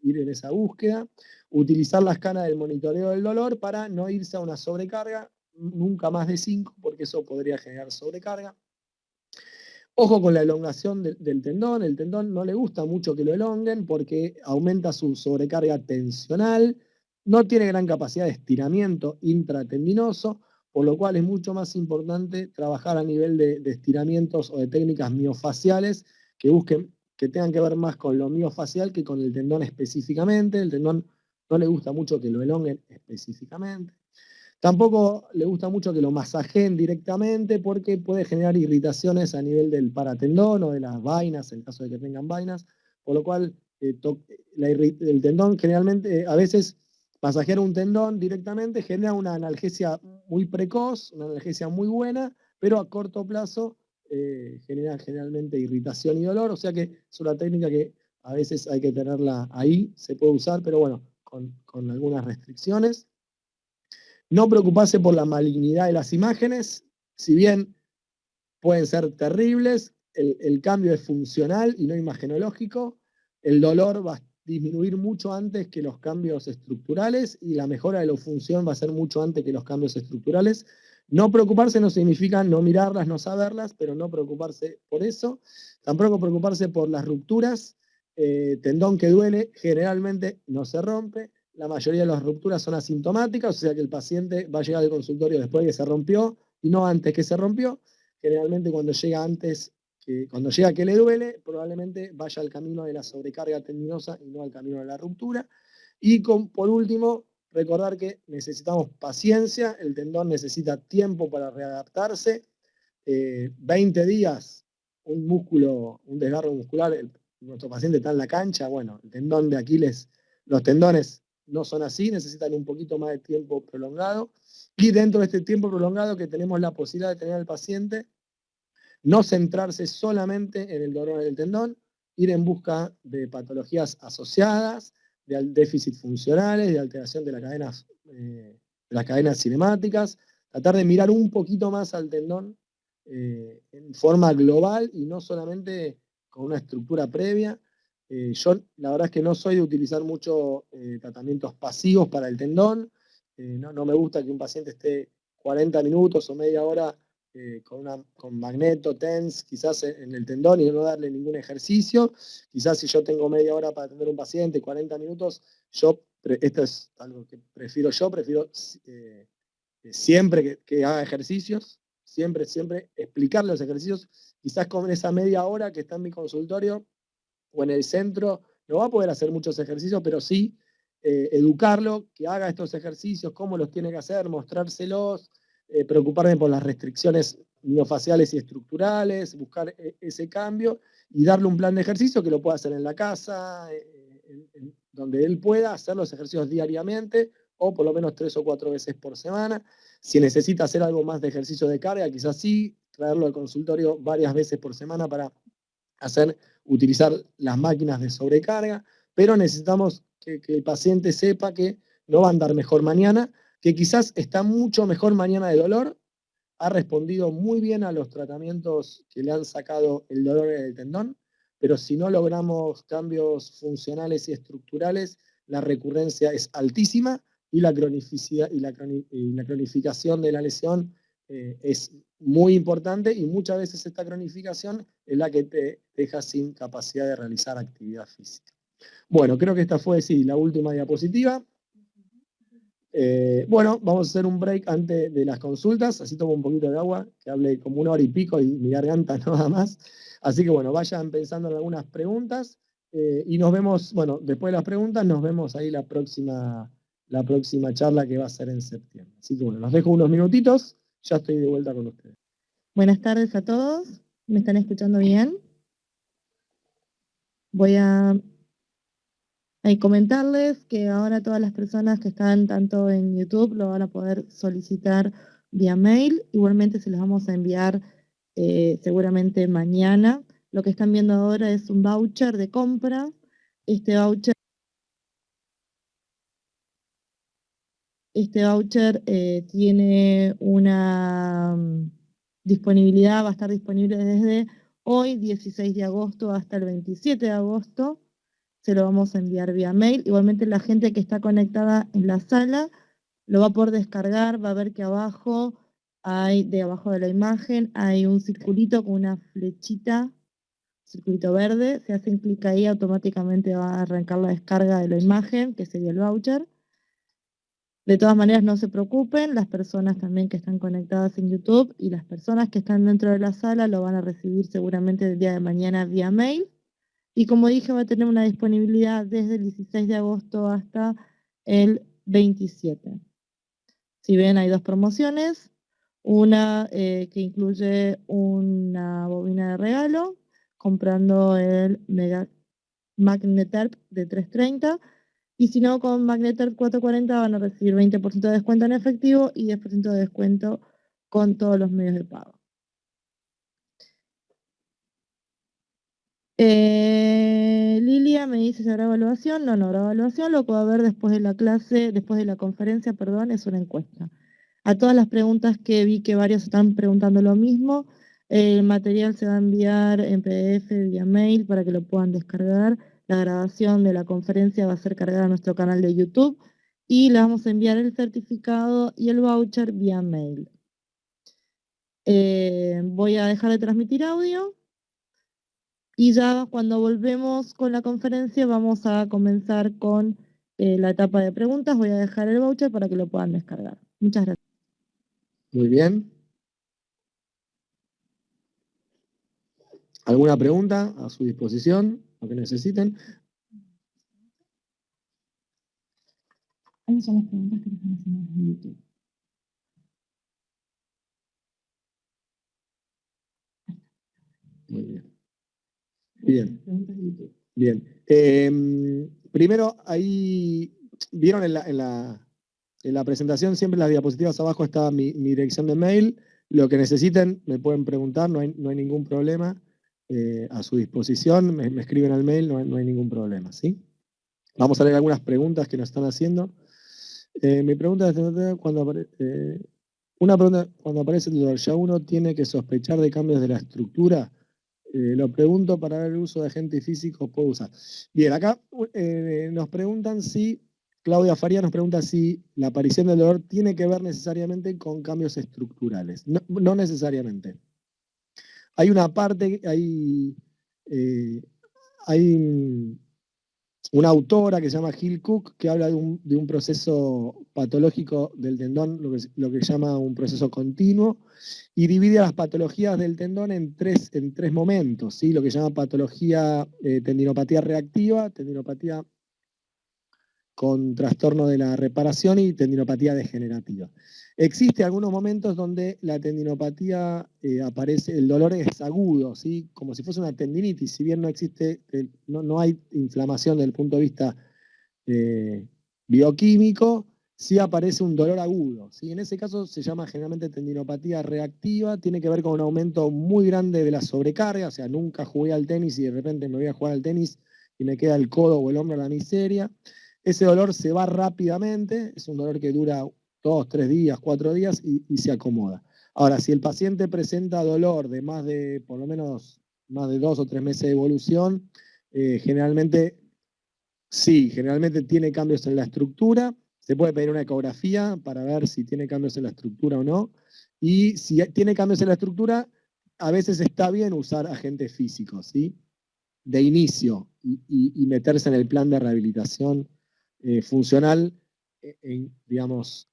ir en esa búsqueda. Utilizar la escala del monitoreo del dolor para no irse a una sobrecarga, nunca más de 5, porque eso podría generar sobrecarga. Ojo con la elongación del tendón. El tendón no le gusta mucho que lo elonguen porque aumenta su sobrecarga tensional, no tiene gran capacidad de estiramiento intratendinoso, por lo cual es mucho más importante trabajar a nivel de estiramientos o de técnicas miofaciales que busquen, que tengan que ver más con lo miofacial que con el tendón específicamente. El tendón no le gusta mucho que lo elonguen específicamente. Tampoco le gusta mucho que lo masajeen directamente porque puede generar irritaciones a nivel del paratendón o de las vainas, en caso de que tengan vainas, por lo cual el tendón generalmente, a veces masajear un tendón directamente genera una analgesia muy precoz, una analgesia muy buena, pero a corto plazo genera generalmente irritación y dolor, o sea que es una técnica que a veces hay que tenerla ahí, se puede usar, pero bueno, con algunas restricciones. No preocuparse por la malignidad de las imágenes, si bien pueden ser terribles, el cambio es funcional y no imagenológico, el dolor va a disminuir mucho antes que los cambios estructurales y la mejora de la función va a ser mucho antes que los cambios estructurales. No preocuparse no significa no mirarlas, no saberlas, pero no preocuparse por eso. Tampoco preocuparse por las rupturas. Tendón que duele generalmente no se rompe. La mayoría de las rupturas son asintomáticas, o sea que el paciente va a llegar al consultorio después de que se rompió y no antes que se rompió. Generalmente cuando llega que le duele, probablemente vaya al camino de la sobrecarga tendinosa y no al camino de la ruptura. Y por último, recordar que necesitamos paciencia, el tendón necesita tiempo para readaptarse. 20 días, un desgarro muscular, nuestro paciente está en la cancha, bueno, el tendón de Aquiles, los tendones no son así, necesitan un poquito más de tiempo prolongado. Y dentro de este tiempo prolongado que tenemos la posibilidad de tener al paciente, no centrarse solamente en el dolor del tendón, ir en busca de patologías asociadas, de déficits funcionales, de alteración de las cadenas cinemáticas, tratar de mirar un poquito más al tendón en forma global y no solamente con una estructura previa. Yo la verdad es que no soy de utilizar mucho tratamientos pasivos para el tendón. No me gusta que un paciente esté 40 minutos o media hora con magneto, TENS, quizás en el tendón y no darle ningún ejercicio. Quizás si yo tengo media hora para atender a un paciente, 40 minutos, esto es algo que prefiero siempre que haga ejercicios, siempre explicarle los ejercicios. Quizás con esa media hora que está en mi consultorio o en el centro, no va a poder hacer muchos ejercicios, pero sí educarlo, que haga estos ejercicios, cómo los tiene que hacer, mostrárselos, preocuparme por las restricciones miofaciales y estructurales, buscar ese cambio y darle un plan de ejercicio que lo pueda hacer en la casa, donde él pueda hacer los ejercicios diariamente o por lo menos 3 o 4 veces por semana. Si necesita hacer algo más de ejercicio de carga, quizás sí, traerlo al consultorio varias veces por semana para utilizar las máquinas de sobrecarga, pero necesitamos que el paciente sepa que no va a andar mejor mañana, que quizás está mucho mejor mañana de dolor, ha respondido muy bien a los tratamientos que le han sacado el dolor del tendón, pero si no logramos cambios funcionales y estructurales, la recurrencia es altísima y la cronificidad y la cronificación de la lesión es muy importante, y muchas veces esta cronificación es la que te deja sin capacidad de realizar actividad física. Bueno, creo que esta fue, sí, la última diapositiva. Bueno, vamos a hacer un break antes de las consultas, así tomo un poquito de agua, que hable como 1 hora y pico y mi garganta no da más. Así que bueno, vayan pensando en algunas preguntas y nos vemos, bueno, después de las preguntas nos vemos ahí la próxima charla, que va a ser en septiembre. Así que bueno, los dejo unos minutitos, ya estoy de vuelta con ustedes. Buenas tardes a todos, ¿me están escuchando bien? Voy a comentarles que ahora todas las personas que están tanto en YouTube lo van a poder solicitar vía mail. Igualmente se los vamos a enviar seguramente mañana. Lo que están viendo ahora es un voucher de compra. Este voucher tiene una disponibilidad, va a estar disponible desde hoy, 16 de agosto, hasta el 27 de agosto. Se lo vamos a enviar vía mail. Igualmente la gente que está conectada en la sala lo va a poder descargar, va a ver que abajo abajo de la imagen hay un circulito con una flechita, circulito verde. Si hacen clic ahí, automáticamente va a arrancar la descarga de la imagen, que sería el voucher. De todas maneras, no se preocupen, las personas también que están conectadas en YouTube y las personas que están dentro de la sala lo van a recibir seguramente el día de mañana vía mail. Y como dije, va a tener una disponibilidad desde el 16 de agosto hasta el 27. Si ven, hay 2 promociones. Una que incluye una bobina de regalo, comprando el Magnetarp de 330. Y si no, con Magnetarp 440 van a recibir 20% de descuento en efectivo y 10% de descuento con todos los medios de pago. Lilia me dice si habrá evaluación. No habrá evaluación. Lo que va a haber después de la clase, después de la conferencia, perdón, es una encuesta. A todas las preguntas que vi que varios están preguntando lo mismo, el material se va a enviar en PDF vía mail para que lo puedan descargar. La grabación de la conferencia va a ser cargada a nuestro canal de YouTube y le vamos a enviar el certificado y el voucher vía mail. Voy a dejar de transmitir audio. Y ya cuando volvemos con la conferencia vamos a comenzar con la etapa de preguntas. Voy a dejar el voucher para que lo puedan descargar. Muchas gracias. Muy bien. ¿Alguna pregunta? A su disposición, lo que necesiten. Esas son las preguntas que nos están haciendo en YouTube. Muy bien. Bien. Bien. Primero, ahí vieron en la presentación, siempre en las diapositivas abajo está mi dirección de mail. Lo que necesiten me pueden preguntar, no hay ningún problema. A su disposición, me escriben al mail, no hay ningún problema, ¿sí? Vamos a leer algunas preguntas que nos están haciendo. Mi pregunta es, una pregunta, cuando aparece el dolor, ¿ya uno tiene que sospechar de cambios de la estructura? Lo pregunto para ver el uso de agentes físicos puedo usar. Bien, acá nos preguntan si, Claudia Faría nos pregunta si la aparición del dolor tiene que ver necesariamente con cambios estructurales. No necesariamente. Hay una parte, hay una autora que se llama Hill Cook que habla de un proceso patológico del tendón, lo que llama un proceso continuo, y divide las patologías del tendón en tres momentos, ¿sí? Lo que llama patología, tendinopatía reactiva, tendinopatía con trastorno de la reparación y tendinopatía degenerativa. Existen algunos momentos donde la tendinopatía aparece, el dolor es agudo, ¿sí? Como si fuese una tendinitis, si bien no existe, no hay inflamación desde el punto de vista bioquímico, sí aparece un dolor agudo, ¿sí? En ese caso se llama generalmente tendinopatía reactiva, tiene que ver con un aumento muy grande de la sobrecarga, o sea, nunca jugué al tenis y de repente me voy a jugar al tenis y me queda el codo o el hombro a la miseria. Ese dolor se va rápidamente, es un dolor que dura 2, 3 días, 4 días y se acomoda. Ahora, si el paciente presenta dolor de más de por lo menos más de 2 o 3 meses de evolución, generalmente tiene cambios en la estructura. Se puede pedir una ecografía para ver si tiene cambios en la estructura o no. Y si tiene cambios en la estructura, a veces está bien usar agentes físicos, ¿sí? De inicio y meterse en el plan de rehabilitación funcional, digamos,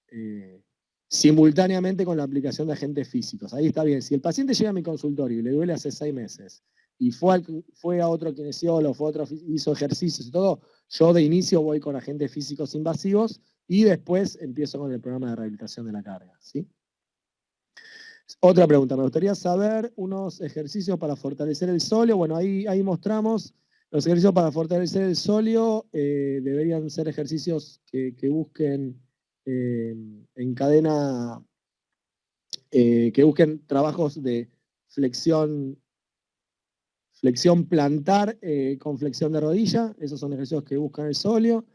simultáneamente con la aplicación de agentes físicos. Ahí está bien. Si el paciente llega a mi consultorio y le duele hace 6 meses y fue a otro kinesiólogo, hizo ejercicios y todo, yo de inicio voy con agentes físicos invasivos y después empiezo con el programa de rehabilitación de la carga, ¿sí? Otra pregunta, me gustaría saber unos ejercicios para fortalecer el sóleo. Bueno, ahí mostramos los ejercicios para fortalecer el sóleo. Deberían ser ejercicios que busquen en cadena, que busquen trabajos de flexión plantar con flexión de rodilla. Esos son ejercicios que buscan el sóleo.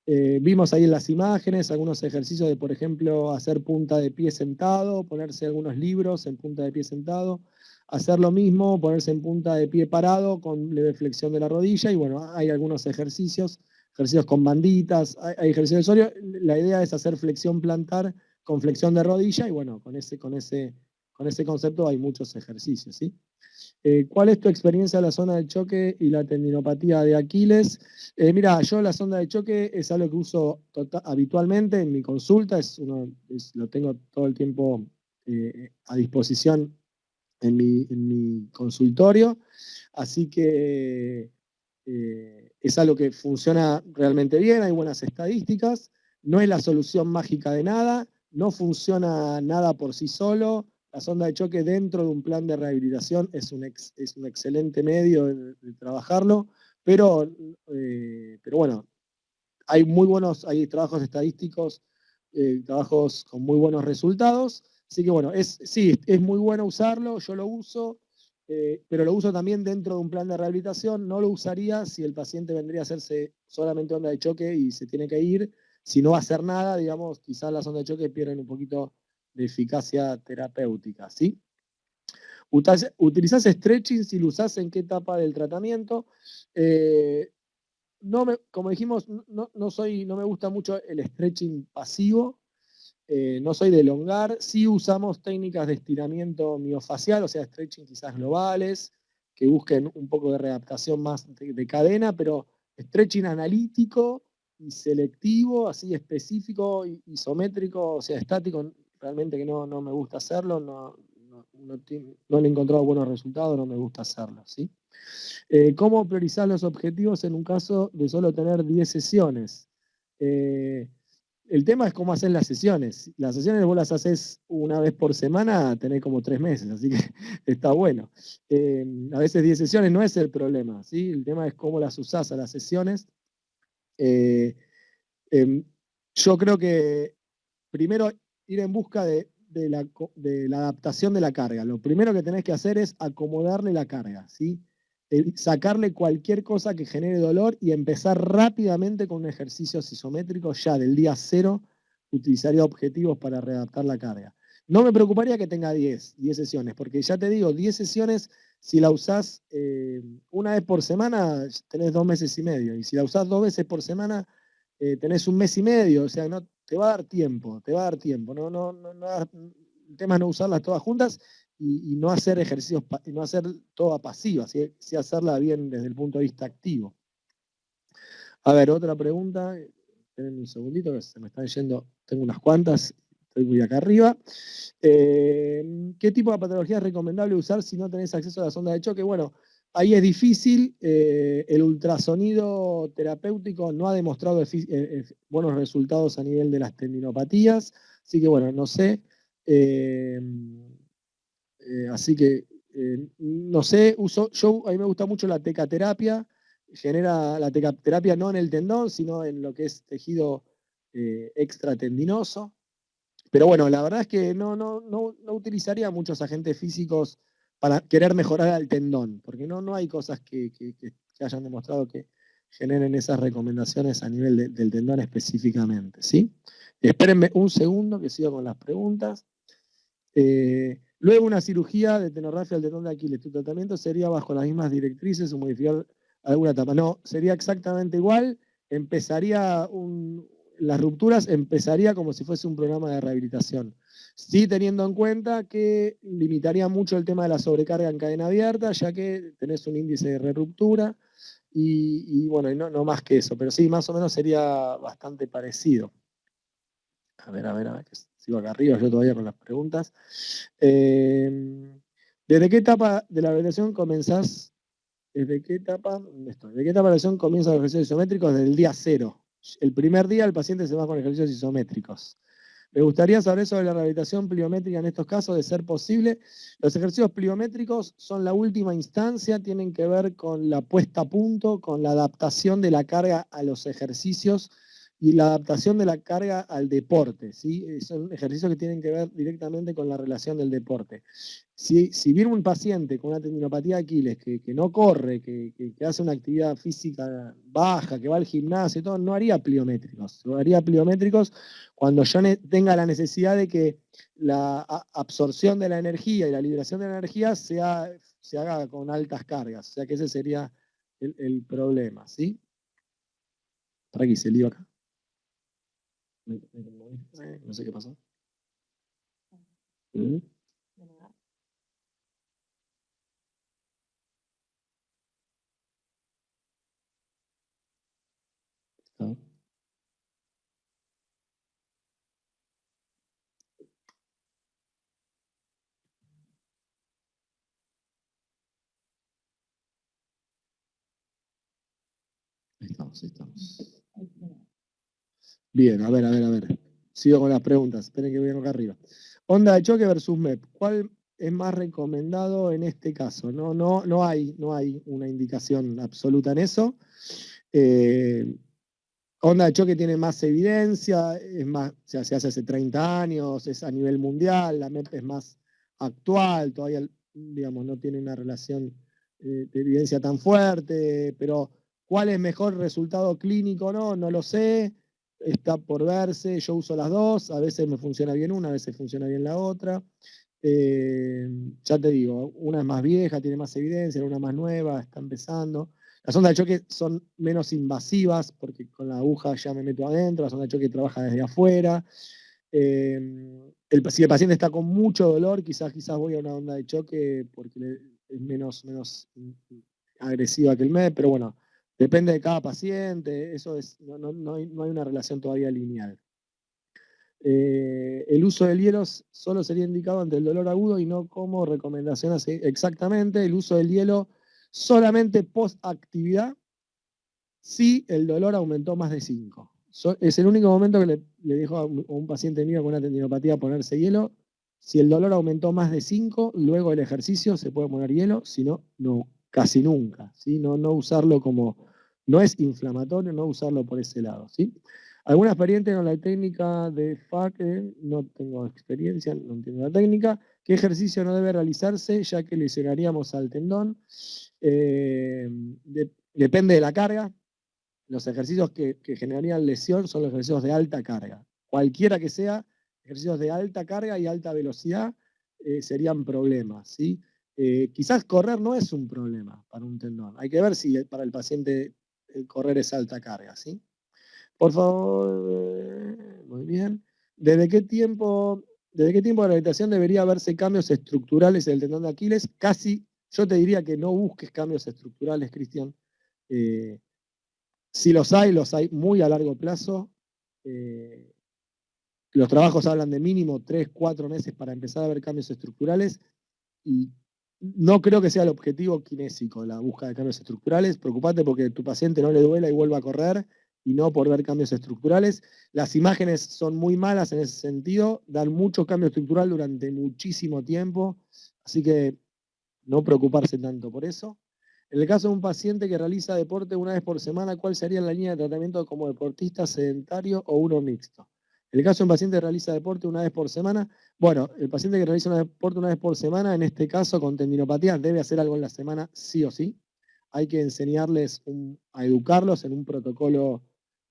Vimos ahí en las imágenes algunos ejercicios de, por ejemplo, hacer punta de pie sentado, ponerse algunos libros en punta de pie sentado, hacer lo mismo, ponerse en punta de pie parado con leve flexión de la rodilla, y bueno, hay algunos ejercicios con banditas, hay ejercicios de sóleo. La idea es hacer flexión plantar con flexión de rodilla, y bueno, con ese concepto hay muchos ejercicios, ¿sí? ¿Cuál es tu experiencia en la zona de choque y la tendinopatía de Aquiles? Mira, yo la zona de choque es algo que uso habitualmente en mi consulta, lo tengo todo el tiempo a disposición en mi consultorio, así que es algo que funciona realmente bien, hay buenas estadísticas, no es la solución mágica de nada, no funciona nada por sí solo. La sonda de choque dentro de un plan de rehabilitación es un excelente medio de trabajarlo, pero bueno, hay trabajos estadísticos, trabajos con muy buenos resultados, así que bueno, sí, es muy bueno usarlo, yo lo uso, pero lo uso también dentro de un plan de rehabilitación. No lo usaría si el paciente vendría a hacerse solamente onda de choque y se tiene que ir. Si no va a hacer nada, digamos, quizás las ondas de choque pierden un poquito de eficacia terapéutica, ¿sí? ¿Utilizás stretching? Si lo usás, ¿en qué etapa del tratamiento? Como dijimos, no me gusta mucho el stretching pasivo, no soy de elongar. Sí usamos técnicas de estiramiento miofacial, o sea, stretching quizás globales, que busquen un poco de readaptación más de cadena, pero stretching analítico y selectivo, así específico, isométrico, o sea, estático, realmente que no me gusta hacerlo, no le he encontrado buenos resultados, no me gusta hacerlo, ¿sí? ¿Cómo priorizar los objetivos en un caso de solo tener 10 sesiones? El tema es cómo hacer las sesiones. Las sesiones vos las haces una vez por semana, tenés como 3 meses, así que está bueno. A veces 10 sesiones no es el problema, ¿sí? El tema es cómo las usás a las sesiones. Yo creo que primero ir en busca de la adaptación de la carga. Lo primero que tenés que hacer es acomodarle la carga, ¿sí? Sacarle cualquier cosa que genere dolor y empezar rápidamente con un ejercicio isométrico. Ya del día 0 utilizaría objetivos para readaptar la carga. No me preocuparía que tenga 10 sesiones, porque ya te digo, 10 sesiones, si la usás una vez por semana, tenés 2 meses y medio. Y si la usás 2 veces por semana, tenés 1 mes y medio. O sea, no, te va a dar tiempo. El tema es no usarlas todas juntas y no hacer ejercicios, no hacer toda pasiva, sí hacerla bien desde el punto de vista activo. A ver, otra pregunta. Esperen un segundito que se me están yendo. Tengo unas cuantas. Estoy muy acá arriba. ¿Qué tipo de patología es recomendable usar si no tenés acceso a la sonda de choque? Bueno, ahí es difícil. El ultrasonido terapéutico no ha demostrado buenos resultados a nivel de las tendinopatías. Así que bueno, no sé. Así que no sé, a mí me gusta mucho la tecaterapia. Genera la tecaterapia no en el tendón, sino en lo que es tejido extratendinoso. Pero bueno, la verdad es que no utilizaría muchos agentes físicos para querer mejorar al tendón, porque no hay cosas que hayan demostrado que generen esas recomendaciones a nivel del tendón específicamente, ¿sí? Espérenme un segundo que sigo con las preguntas. Luego una cirugía de tenorrafia del tendón de Aquiles. Tu tratamiento sería bajo las mismas directrices o modificar alguna etapa. No, sería exactamente igual. Las rupturas empezaría como si fuese un programa de rehabilitación. Sí, teniendo en cuenta que limitaría mucho el tema de la sobrecarga en cadena abierta, ya que tenés un índice de reruptura y bueno, y no más que eso, pero sí, más o menos sería bastante parecido. A ver, que sigo acá arriba yo todavía con las preguntas. ¿Desde qué etapa de la rehabilitación comenzás? ¿Desde qué etapa? ¿De qué etapa de la rehabilitación comienzan los ejercicios isométricos? Desde el día 0. El primer día el paciente se va con ejercicios isométricos. Me gustaría saber sobre la rehabilitación pliométrica en estos casos, de ser posible. Los ejercicios pliométricos son la última instancia, tienen que ver con la puesta a punto, con la adaptación de la carga a los ejercicios y la adaptación de la carga al deporte, ¿sí? Son ejercicios que tienen que ver directamente con la relación del deporte. Si viene un paciente con una tendinopatía de Aquiles que no corre, que hace una actividad física baja, que va al gimnasio y todo, no haría pliométricos. Lo haría pliométricos cuando yo tenga la necesidad de que la absorción de la energía y la liberación de la energía se haga con altas cargas. O sea que ese sería el problema, ¿sí? ¿Para qué se lío acá? No sé qué pasó. ¿Mm? ¿Ah? Ahí estamos. Bien, a ver. Sigo con las preguntas. Esperen que voy acá arriba. Onda de choque versus MEP. ¿Cuál es más recomendado en este caso? No hay una indicación absoluta en eso. Onda de choque tiene más evidencia, es más, se hace hace 30 años, es a nivel mundial, la MEP es más actual, todavía, digamos, no tiene una relación de evidencia tan fuerte, pero ¿cuál es mejor resultado clínico? No lo sé, está por verse, yo uso las dos, a veces me funciona bien una, a veces funciona bien la otra. Ya te digo, una es más vieja, tiene más evidencia, una más nueva, está empezando. Las ondas de choque son menos invasivas porque con la aguja ya me meto adentro, las ondas de choque trabaja desde afuera. Si el paciente está con mucho dolor, quizás voy a una onda de choque porque es menos agresiva que el MED, pero bueno, depende de cada paciente, eso no hay una relación todavía lineal. El uso del hielo solo sería indicado ante el dolor agudo y no como recomendación así. Exactamente, el uso del hielo solamente post-actividad si el dolor aumentó más de 5. Es el único momento que le dejo a un paciente mío con una tendinopatía ponerse hielo. Si el dolor aumentó más de 5, luego del ejercicio se puede poner hielo, si no, no, casi nunca. ¿Sí? No usarlo como, no es inflamatorio, no usarlo por ese lado. ¿Sí? ¿Alguna experiencia con la técnica de FAC? No tengo experiencia, no entiendo la técnica. ¿Qué ejercicio no debe realizarse ya que lesionaríamos al tendón? Depende de la carga. Los ejercicios que generarían lesión son los ejercicios de alta carga. Cualquiera que sea, ejercicios de alta carga y alta velocidad serían problemas, ¿sí? Quizás correr no es un problema para un tendón. Hay que ver si para el paciente correr es alta carga, ¿sí? Por favor, muy bien. ¿Desde qué tiempo de la rehabilitación debería verse cambios estructurales en el tendón de Aquiles? Casi, yo te diría que no busques cambios estructurales, Cristian. Si los hay muy a largo plazo. Los trabajos hablan de mínimo 3, 4 meses para empezar a ver cambios estructurales y no creo que sea el objetivo kinésico la búsqueda de cambios estructurales. Preocupate porque a tu paciente no le duela y vuelva a correr y no por ver cambios estructurales. Las imágenes son muy malas en ese sentido, dan mucho cambio estructural durante muchísimo tiempo, así que no preocuparse tanto por eso. En el caso de un paciente que realiza deporte una vez por semana, ¿cuál sería la línea de tratamiento como deportista sedentario o uno mixto? En el caso de un paciente que realiza deporte una vez por semana, bueno, el paciente que realiza un deporte una vez por semana, en este caso con tendinopatía, debe hacer algo en la semana sí o sí. Hay que enseñarles a educarlos en un protocolo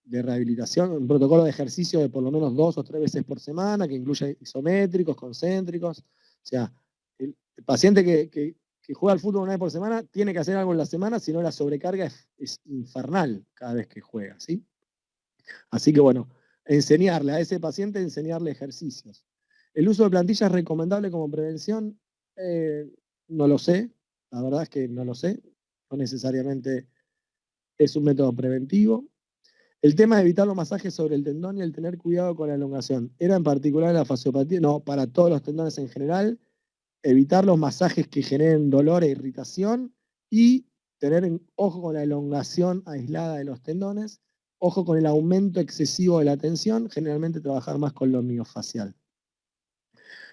de rehabilitación, un protocolo de ejercicio de por lo menos 2 o 3 veces por semana, que incluye isométricos, concéntricos. O sea, El paciente que juega al fútbol una vez por semana tiene que hacer algo en la semana, si no la sobrecarga es infernal cada vez que juega, ¿sí? Así que bueno, enseñarle a ese paciente, enseñarle ejercicios. ¿El uso de plantillas es recomendable como prevención? No lo sé, la verdad es que no lo sé, no necesariamente es un método preventivo. El tema de evitar los masajes sobre el tendón y el tener cuidado con la elongación, ¿era en particular la fasciopatía? No, para todos los tendones en general, evitar los masajes que generen dolor e irritación y tener ojo con la elongación aislada de los tendones, ojo con el aumento excesivo de la tensión, generalmente trabajar más con lo miofacial.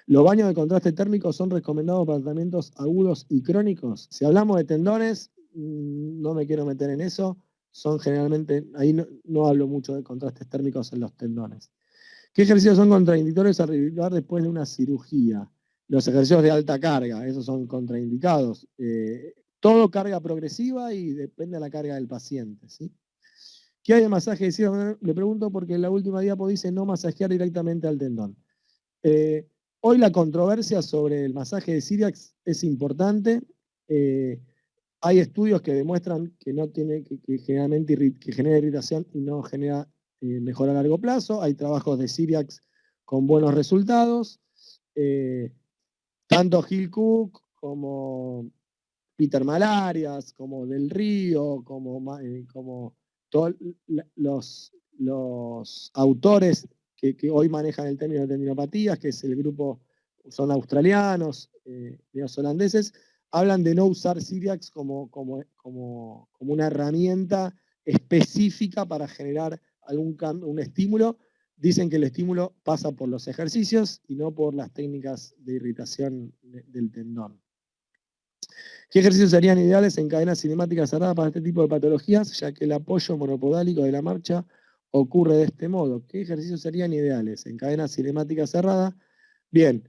¿Los baños de contraste térmico son recomendados para tratamientos agudos y crónicos? Si hablamos de tendones, no me quiero meter en eso, son generalmente, ahí no hablo mucho de contrastes térmicos en los tendones. ¿Qué ejercicios son contraindicatorios a realizar después de una cirugía? Los ejercicios de alta carga, esos son contraindicados. Todo carga progresiva y depende de la carga del paciente, ¿sí? ¿Qué hay de masaje de Ciriax? Le pregunto porque en la última diapo dice no masajear directamente al tendón. Hoy la controversia sobre el masaje de Ciriax es importante. Hay estudios que demuestran que no tiene, que generalmente que genera irritación y no genera mejora a largo plazo. Hay trabajos de Ciriax con buenos resultados. Tanto Gil Cook como Peter Malarias, como Del Río, como todos los autores que hoy manejan el término de tendinopatías, que es el grupo, son australianos, neozelandeses, hablan de no usar Ciriax como una herramienta específica para generar un estímulo. Dicen que el estímulo pasa por los ejercicios y no por las técnicas de irritación del tendón. ¿Qué ejercicios serían ideales en cadenas cinemáticas cerradas para este tipo de patologías, ya que el apoyo monopodálico de la marcha ocurre de este modo? ¿Qué ejercicios serían ideales en cadenas cinemáticas cerradas? Bien,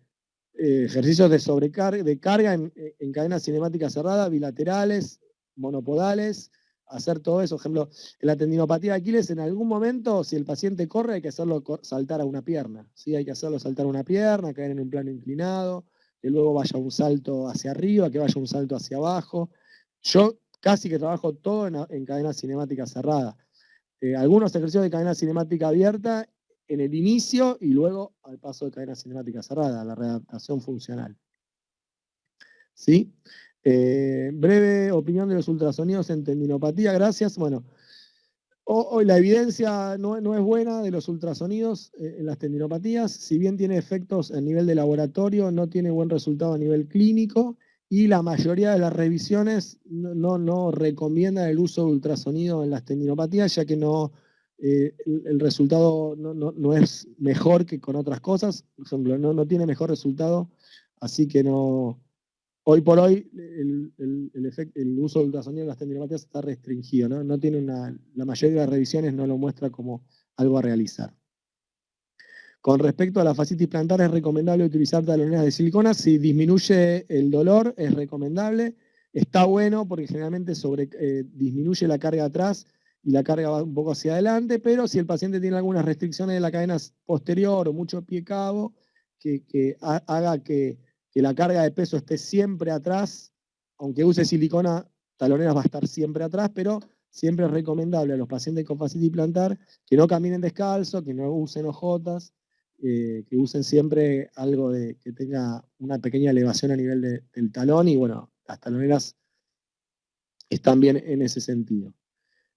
ejercicios de sobrecarga, de carga en cadenas cinemáticas cerradas, bilaterales, monopodales, hacer todo eso. Por ejemplo, en la tendinopatía de Aquiles, en algún momento, si el paciente corre, hay que hacerlo saltar a una pierna. ¿Sí? Hay que hacerlo saltar a una pierna, caer en un plano inclinado, que luego vaya un salto hacia arriba, que vaya un salto hacia abajo. Yo casi que trabajo todo en cadenas cinemáticas cerradas. Algunos ejercicios de cadena cinemática abierta en el inicio y luego al paso de cadena cinemática cerrada, la readaptación funcional. ¿Sí? Breve opinión de los ultrasonidos en tendinopatía, gracias. Bueno, hoy la evidencia no es buena de los ultrasonidos en las tendinopatías, si bien tiene efectos a nivel de laboratorio, no tiene buen resultado a nivel clínico y la mayoría de las revisiones no recomiendan el uso de ultrasonido en las tendinopatías, ya que el resultado no es mejor que con otras cosas, por ejemplo, no tiene mejor resultado, así que no. Hoy por hoy el uso de ultrasonido en las tendinopatías está restringido, ¿no? No tiene la mayoría de las revisiones no lo muestra como algo a realizar. Con respecto a la fascitis plantar, ¿es recomendable utilizar taloneras de silicona? Si disminuye el dolor, es recomendable. Está bueno porque generalmente disminuye la carga atrás y la carga va un poco hacia adelante, pero si el paciente tiene algunas restricciones de la cadena posterior o mucho pie cabo, que haga que la carga de peso esté siempre atrás, aunque use silicona, taloneras va a estar siempre atrás, pero siempre es recomendable a los pacientes con fascitis plantar que no caminen descalzo, que no usen ojotas, que usen siempre algo que tenga una pequeña elevación a nivel del talón y bueno, las taloneras están bien en ese sentido.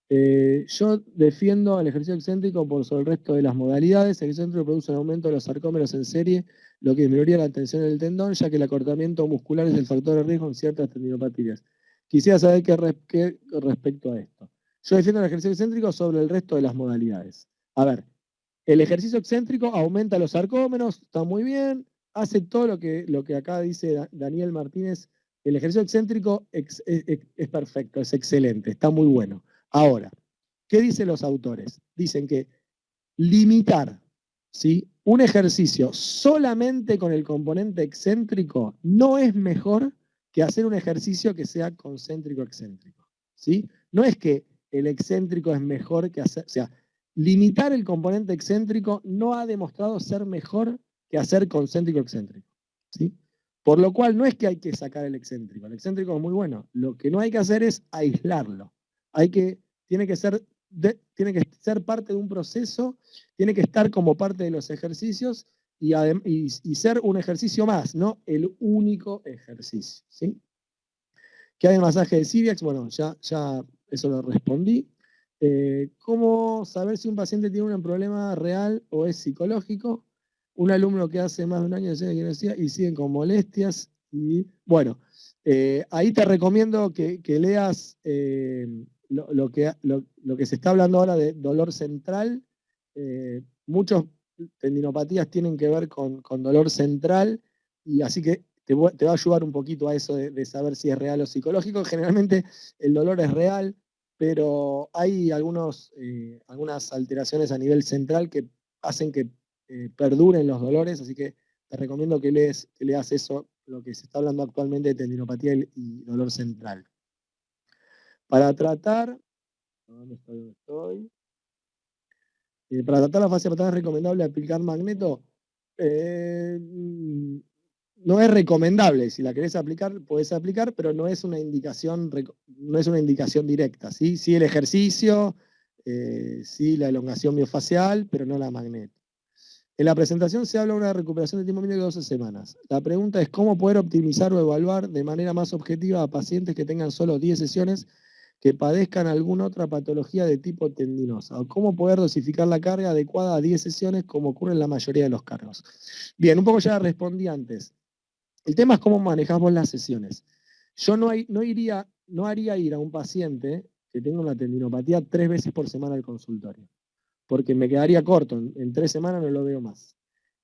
Yo defiendo el ejercicio excéntrico por sobre el resto de las modalidades. El excéntrico produce un aumento de los sarcómeros en serie, lo que disminuiría la tensión del tendón, ya que el acortamiento muscular es el factor de riesgo en ciertas tendinopatías. Quisiera saber qué respecto a esto. Yo defiendo el ejercicio excéntrico sobre el resto de las modalidades. A ver, el ejercicio excéntrico aumenta los sarcómeros, está muy bien, hace todo lo que acá dice Daniel Martínez. El ejercicio excéntrico es perfecto, es excelente, está muy bueno. Ahora, ¿qué dicen los autores? Dicen que limitar, ¿sí?, un ejercicio solamente con el componente excéntrico no es mejor que hacer un ejercicio que sea concéntrico-excéntrico, ¿sí? No es que el excéntrico es mejor que hacer, o sea, limitar el componente excéntrico no ha demostrado ser mejor que hacer concéntrico-excéntrico, ¿sí? Por lo cual no es que hay que sacar el excéntrico es muy bueno. Lo que no hay que hacer es aislarlo. Tiene que ser parte de un proceso, tiene que estar como parte de los ejercicios y ser un ejercicio más, no el único ejercicio. ¿Sí? ¿Qué hay de masaje de Siriax? Bueno, ya eso lo respondí. ¿Cómo saber si un paciente tiene un problema real o es psicológico? Un alumno que hace más de un año decía y siguen con molestias. Y bueno, ahí te recomiendo que leas lo que se está hablando ahora de dolor central. Muchos tendinopatías tienen que ver con dolor central, y así que te va a ayudar un poquito a eso de saber si es real o psicológico. Generalmente el dolor es real, pero hay algunas alteraciones a nivel central que hacen que perduren los dolores, así que te recomiendo que leas eso, lo que se está hablando actualmente de tendinopatía y dolor central. Para tratar, ¿dónde estoy? Para tratar la fascia plantar es recomendable aplicar magneto. No es recomendable. Si la querés aplicar, podés aplicar, pero no es una indicación directa. ¿Sí? Sí el ejercicio, sí la elongación miofacial, pero no la magneto. En la presentación se habla de una recuperación de tiempo mínimo de 12 semanas. La pregunta es cómo poder optimizar o evaluar de manera más objetiva a pacientes que tengan solo 10 sesiones que padezcan alguna otra patología de tipo tendinosa, o cómo poder dosificar la carga adecuada a 10 sesiones como ocurre en la mayoría de los cargos. Bien, un poco ya respondí antes. El tema es cómo manejamos las sesiones. Yo no haría ir a un paciente que tenga una tendinopatía 3 veces por semana al consultorio, porque me quedaría corto, en 3 semanas no lo veo más.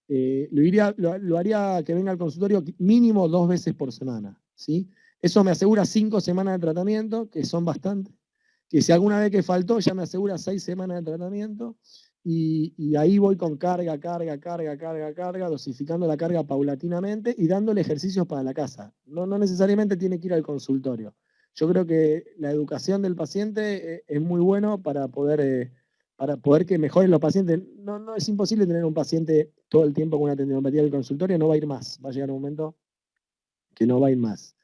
Lo haría que venga al consultorio mínimo 2 veces por semana, ¿sí? Eso me asegura 5 semanas de tratamiento, que son bastantes, que si alguna vez que faltó ya me asegura 6 semanas de tratamiento, y ahí voy con carga, dosificando la carga paulatinamente y dándole ejercicios para la casa. No necesariamente tiene que ir al consultorio. Yo creo que la educación del paciente es muy bueno para poder que mejoren los pacientes. No es imposible tener un paciente todo el tiempo con una tendinopatía del consultorio, no va a ir más. Va a llegar un momento que no va a ir más.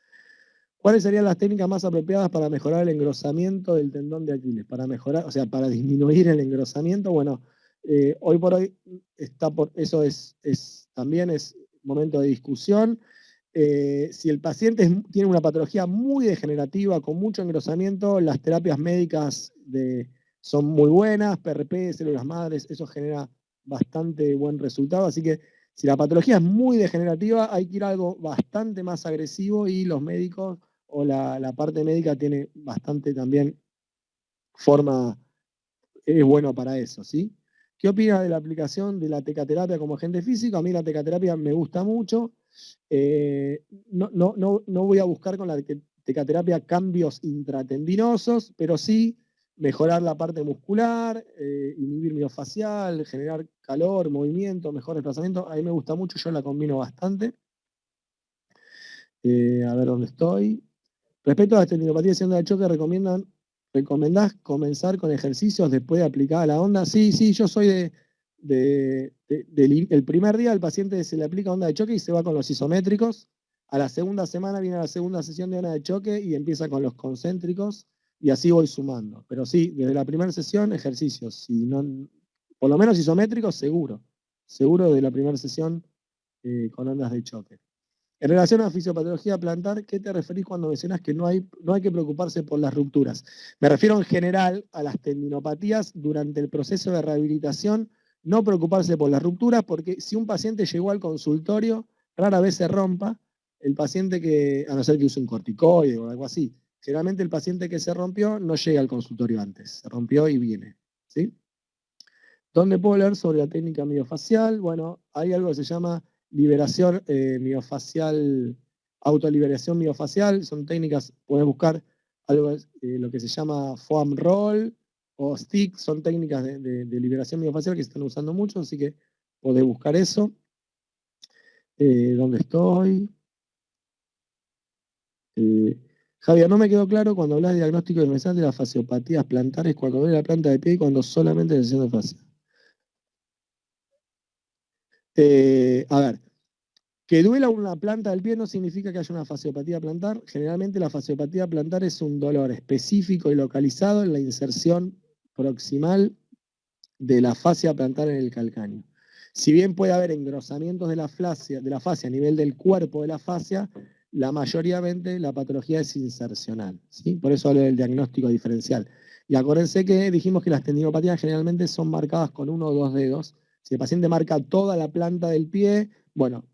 ¿Cuáles serían las técnicas más apropiadas para mejorar el engrosamiento del tendón de Aquiles? Para disminuir el engrosamiento. Bueno, hoy por hoy eso también es momento de discusión. Si el paciente tiene una patología muy degenerativa, con mucho engrosamiento, las terapias médicas son muy buenas, PRP, células madres, eso genera bastante buen resultado. Así que si la patología es muy degenerativa, hay que ir a algo bastante más agresivo, y los médicos o la parte médica tiene bastante también es bueno para eso, ¿sí? ¿Qué opina de la aplicación de la tecaterapia como agente físico? A mí la tecaterapia me gusta mucho. No voy a buscar con la tecaterapia cambios intratendinosos, pero sí mejorar la parte muscular, inhibir miofacial, generar calor, movimiento, mejor desplazamiento. A mí me gusta mucho, yo la combino bastante. A ver dónde estoy. Respecto a la tendinopatía de onda de choque, ¿recomendás comenzar con ejercicios después de aplicada la onda? Sí, yo soy el primer día el paciente se le aplica onda de choque y se va con los isométricos. A la segunda semana viene la segunda sesión de onda de choque y empieza con los concéntricos, y así voy sumando. Pero sí, desde la primera sesión, ejercicios. Si no, por lo menos isométricos, seguro. Seguro de la primera sesión con ondas de choque. En relación a fisiopatología plantar, ¿qué te referís cuando mencionás que no hay que preocuparse por las rupturas? Me refiero en general a las tendinopatías durante el proceso de rehabilitación, no preocuparse por las rupturas, porque si un paciente llegó al consultorio, rara vez se rompa. El paciente a no ser que use un corticoide o algo así, generalmente el paciente que se rompió no llega al consultorio antes, se rompió y viene, ¿sí? ¿Dónde puedo leer sobre la técnica miofacial? Bueno, hay algo que se llama liberación miofacial, autoliberación miofacial. Son técnicas, puedes buscar algo lo que se llama foam roll o stick. Son técnicas de liberación miofacial que se están usando mucho, así que podés buscar eso. ¿Dónde estoy? Javier, no me quedó claro cuando hablas de diagnóstico diferencial de las fasciopatías plantares, cuando duele la planta de pie y cuando solamente lesión de fascia. A ver, Que duela una planta del pie no significa que haya una fasciopatía plantar. Generalmente la fasciopatía plantar es un dolor específico y localizado en la inserción proximal de la fascia plantar en el calcáneo. Si bien puede haber engrosamientos de la fascia a nivel del cuerpo de la fascia, la mayoritariamente la patología es insercional, ¿sí? Por eso hablo del diagnóstico diferencial. Y acuérdense que dijimos que las tendinopatías generalmente son marcadas con 1 o 2 dedos. Si el paciente marca toda la planta del pie, bueno,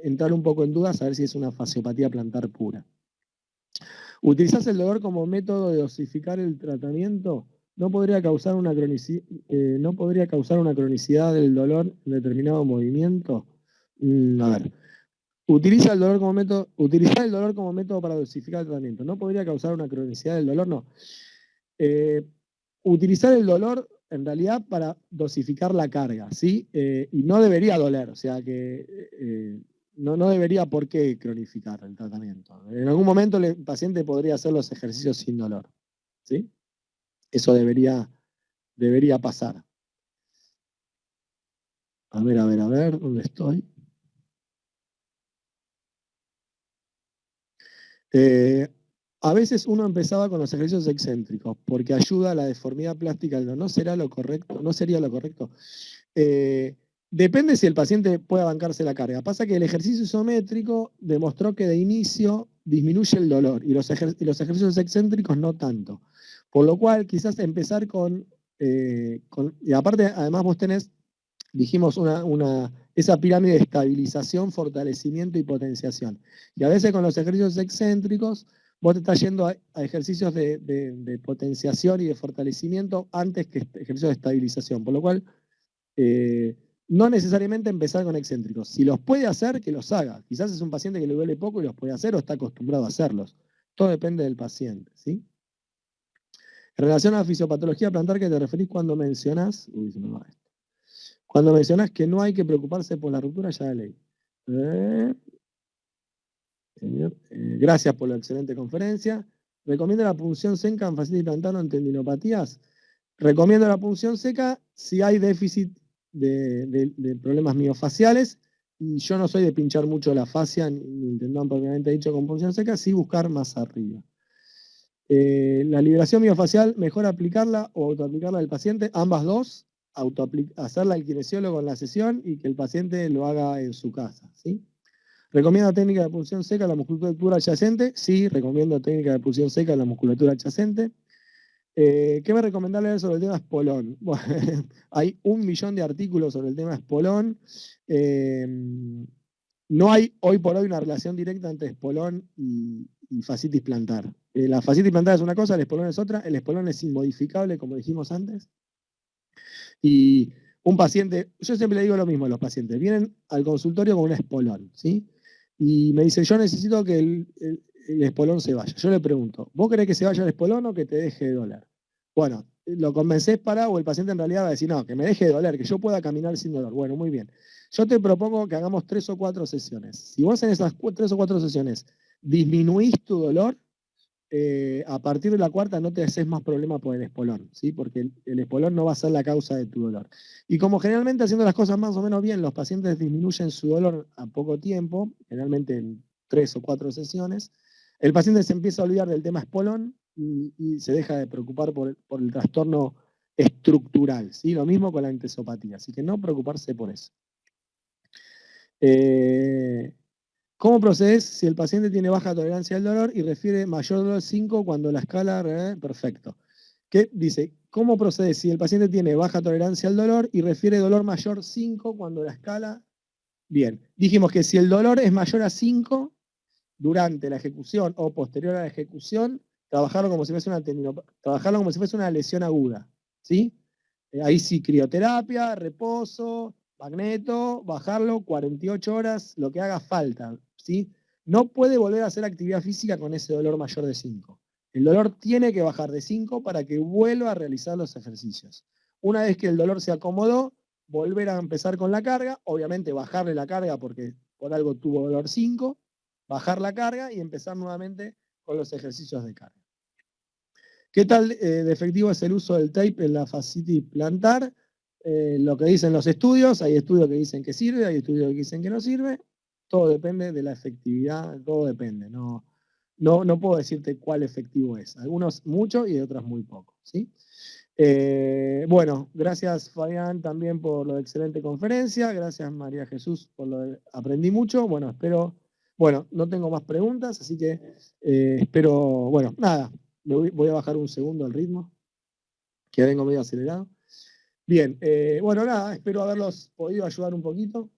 entrar un poco en duda, saber si es una fasciopatía plantar pura. ¿Utilizás el dolor como método de dosificar el tratamiento? ¿No podría causar una cronicidad del dolor en determinado movimiento? A ver. Utilizar el dolor como método para dosificar el tratamiento. ¿No podría causar una cronicidad del dolor? No. Utilizar el dolor en realidad para dosificar la carga, ¿sí? Y no debería doler, o sea que no debería por qué cronificar el tratamiento. En algún momento el paciente podría hacer los ejercicios sin dolor, ¿sí? Eso debería pasar. A ver, ¿dónde estoy? A veces uno empezaba con los ejercicios excéntricos porque ayuda a la deformidad plástica. ¿No será lo correcto? ¿No sería lo correcto? Depende si el paciente puede bancarse la carga. Pasa que el ejercicio isométrico demostró que de inicio disminuye el dolor y los ejercicios excéntricos no tanto. Por lo cual, quizás empezar y aparte, además vos tenés, dijimos, esa pirámide de estabilización, fortalecimiento y potenciación. Y a veces con los ejercicios excéntricos, vos te estás yendo a ejercicios de potenciación y de fortalecimiento antes que ejercicios de estabilización. Por lo cual, no necesariamente empezar con excéntricos. Si los puede hacer, que los haga. Quizás es un paciente que le duele poco y los puede hacer o está acostumbrado a hacerlos. Todo depende del paciente, ¿sí? En relación a la fisiopatología plantar que te referís cuando mencionás... Uy, se me va esto. Cuando mencionás que no hay que preocuparse por la ruptura, ya la leí. Gracias por la excelente conferencia. ¿Recomienda la punción seca en fascitis plantar o en tendinopatías? Recomiendo la punción seca si hay déficit de problemas miofaciales, y yo no soy de pinchar mucho la fascia, ni el tendón propiamente dicho con punción seca, sí buscar más arriba. La liberación miofacial, mejor aplicarla o autoaplicarla al paciente, ambas dos, hacerla el kinesiólogo en la sesión y que el paciente lo haga en su casa, ¿sí? ¿Recomienda técnica de punción seca en la musculatura adyacente? Sí, recomiendo técnica de punción seca en la musculatura adyacente. ¿Qué me recomendás leer sobre el tema espolón? Bueno, hay 1.000.000 de artículos sobre el tema espolón. No hay hoy por hoy una relación directa entre espolón y fascitis plantar. La fascitis plantar es una cosa, el espolón es otra. El espolón es inmodificable, como dijimos antes. Y un paciente, yo siempre le digo lo mismo a los pacientes, vienen al consultorio con un espolón, ¿sí? Y me dicen, yo necesito que el espolón se vaya. Yo le pregunto, ¿vos querés que se vaya el espolón o que te deje de doler? Bueno, lo convencés o el paciente en realidad va a decir, no, que me deje de doler, que yo pueda caminar sin dolor. Bueno, muy bien. Yo te propongo que hagamos 3 o 4 sesiones. Si vos en esas 3 o 4 sesiones disminuís tu dolor, a partir de la 4ª no te haces más problema por el espolón, ¿sí? Porque el espolón no va a ser la causa de tu dolor. Y como generalmente haciendo las cosas más o menos bien, los pacientes disminuyen su dolor a poco tiempo, generalmente en 3 o 4 sesiones, el paciente se empieza a olvidar del tema espolón y se deja de preocupar por el trastorno estructural, ¿sí? Lo mismo con la entesopatía, así que no preocuparse por eso. ¿Cómo procedes si el paciente tiene baja tolerancia al dolor y refiere mayor dolor 5 cuando la escala... perfecto. ¿Qué dice? ¿Cómo procedes si el paciente tiene baja tolerancia al dolor y refiere dolor mayor 5 cuando la escala... Bien, dijimos que si el dolor es mayor a 5 durante la ejecución o posterior a la ejecución, trabajarlo como si fuese una lesión aguda, ¿sí? Ahí sí, crioterapia, reposo, magneto, bajarlo 48 horas, lo que haga falta, ¿sí? No puede volver a hacer actividad física con ese dolor mayor de 5. El dolor tiene que bajar de 5 para que vuelva a realizar los ejercicios. Una vez que el dolor se acomodó, volver a empezar con la carga, obviamente bajarle la carga porque por algo tuvo dolor 5, bajar la carga y empezar nuevamente con los ejercicios de carga. ¿Qué tal de efectivo es el uso del tape en la fascitis plantar? Lo que dicen los estudios, hay estudios que dicen que sirve, hay estudios que dicen que no sirve. todo depende de la efectividad, todo depende. No puedo decirte cuál efectivo es. Algunos mucho y de otros muy poco, ¿sí? Bueno, gracias Fabián también por la excelente conferencia. Gracias María Jesús por lo de aprendí mucho. Bueno, espero... Bueno, no tengo más preguntas, así que espero... Bueno, nada, voy a bajar un segundo el ritmo, que vengo medio acelerado. Bien, bueno, nada, espero haberlos podido ayudar un poquito,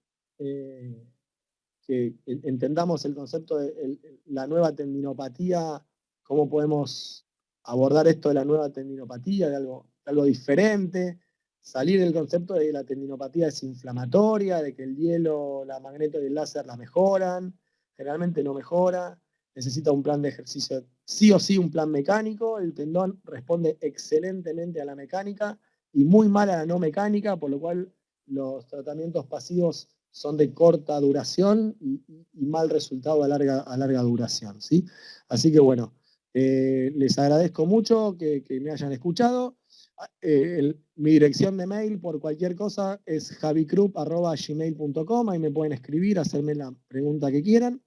que entendamos el concepto de la nueva tendinopatía, cómo podemos abordar esto de la nueva tendinopatía, de algo diferente, salir del concepto de que la tendinopatía es inflamatoria, de que el hielo, la magneto y el láser la mejoran, generalmente no mejora, necesita un plan de ejercicio, sí o sí un plan mecánico, el tendón responde excelentemente a la mecánica, y muy mal a la no mecánica, por lo cual los tratamientos pasivos son de corta duración y mal resultado a larga duración, ¿sí? Así que bueno, les agradezco mucho que me hayan escuchado. Mi dirección de mail por cualquier cosa es javicrup@gmail.com, ahí me pueden escribir, hacerme la pregunta que quieran.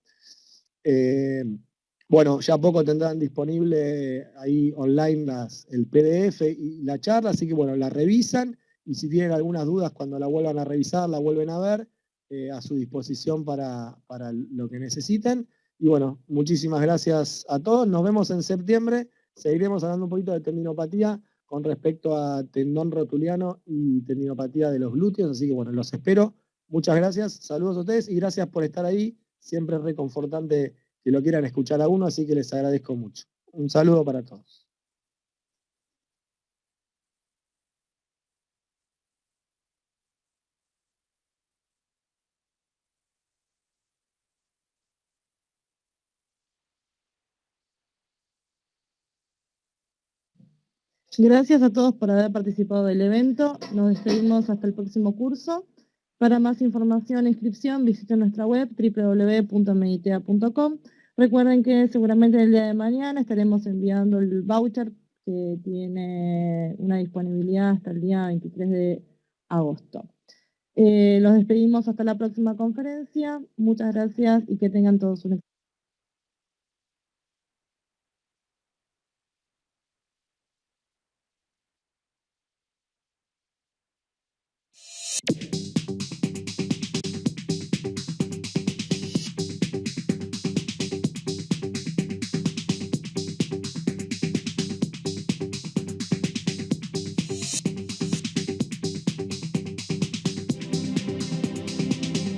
Bueno, ya poco tendrán disponible ahí online el PDF y la charla, así que bueno, la revisan y si tienen algunas dudas cuando la vuelvan a revisar, la vuelven a ver, a su disposición para lo que necesiten. Y bueno, muchísimas gracias a todos, nos vemos en septiembre, seguiremos hablando un poquito de tendinopatía con respecto a tendón rotuliano y tendinopatía de los glúteos, así que bueno, los espero. Muchas gracias, saludos a ustedes y gracias por estar ahí, siempre es reconfortante que lo quieran escuchar a uno, así que les agradezco mucho. Un saludo para todos. Gracias a todos por haber participado del evento. Nos despedimos hasta el próximo curso. Para más información e inscripción, visiten nuestra web www.meditea.com. Recuerden que seguramente el día de mañana estaremos enviando el voucher que tiene una disponibilidad hasta el día 23 de agosto. Los despedimos hasta la próxima conferencia. Muchas gracias y que tengan todos un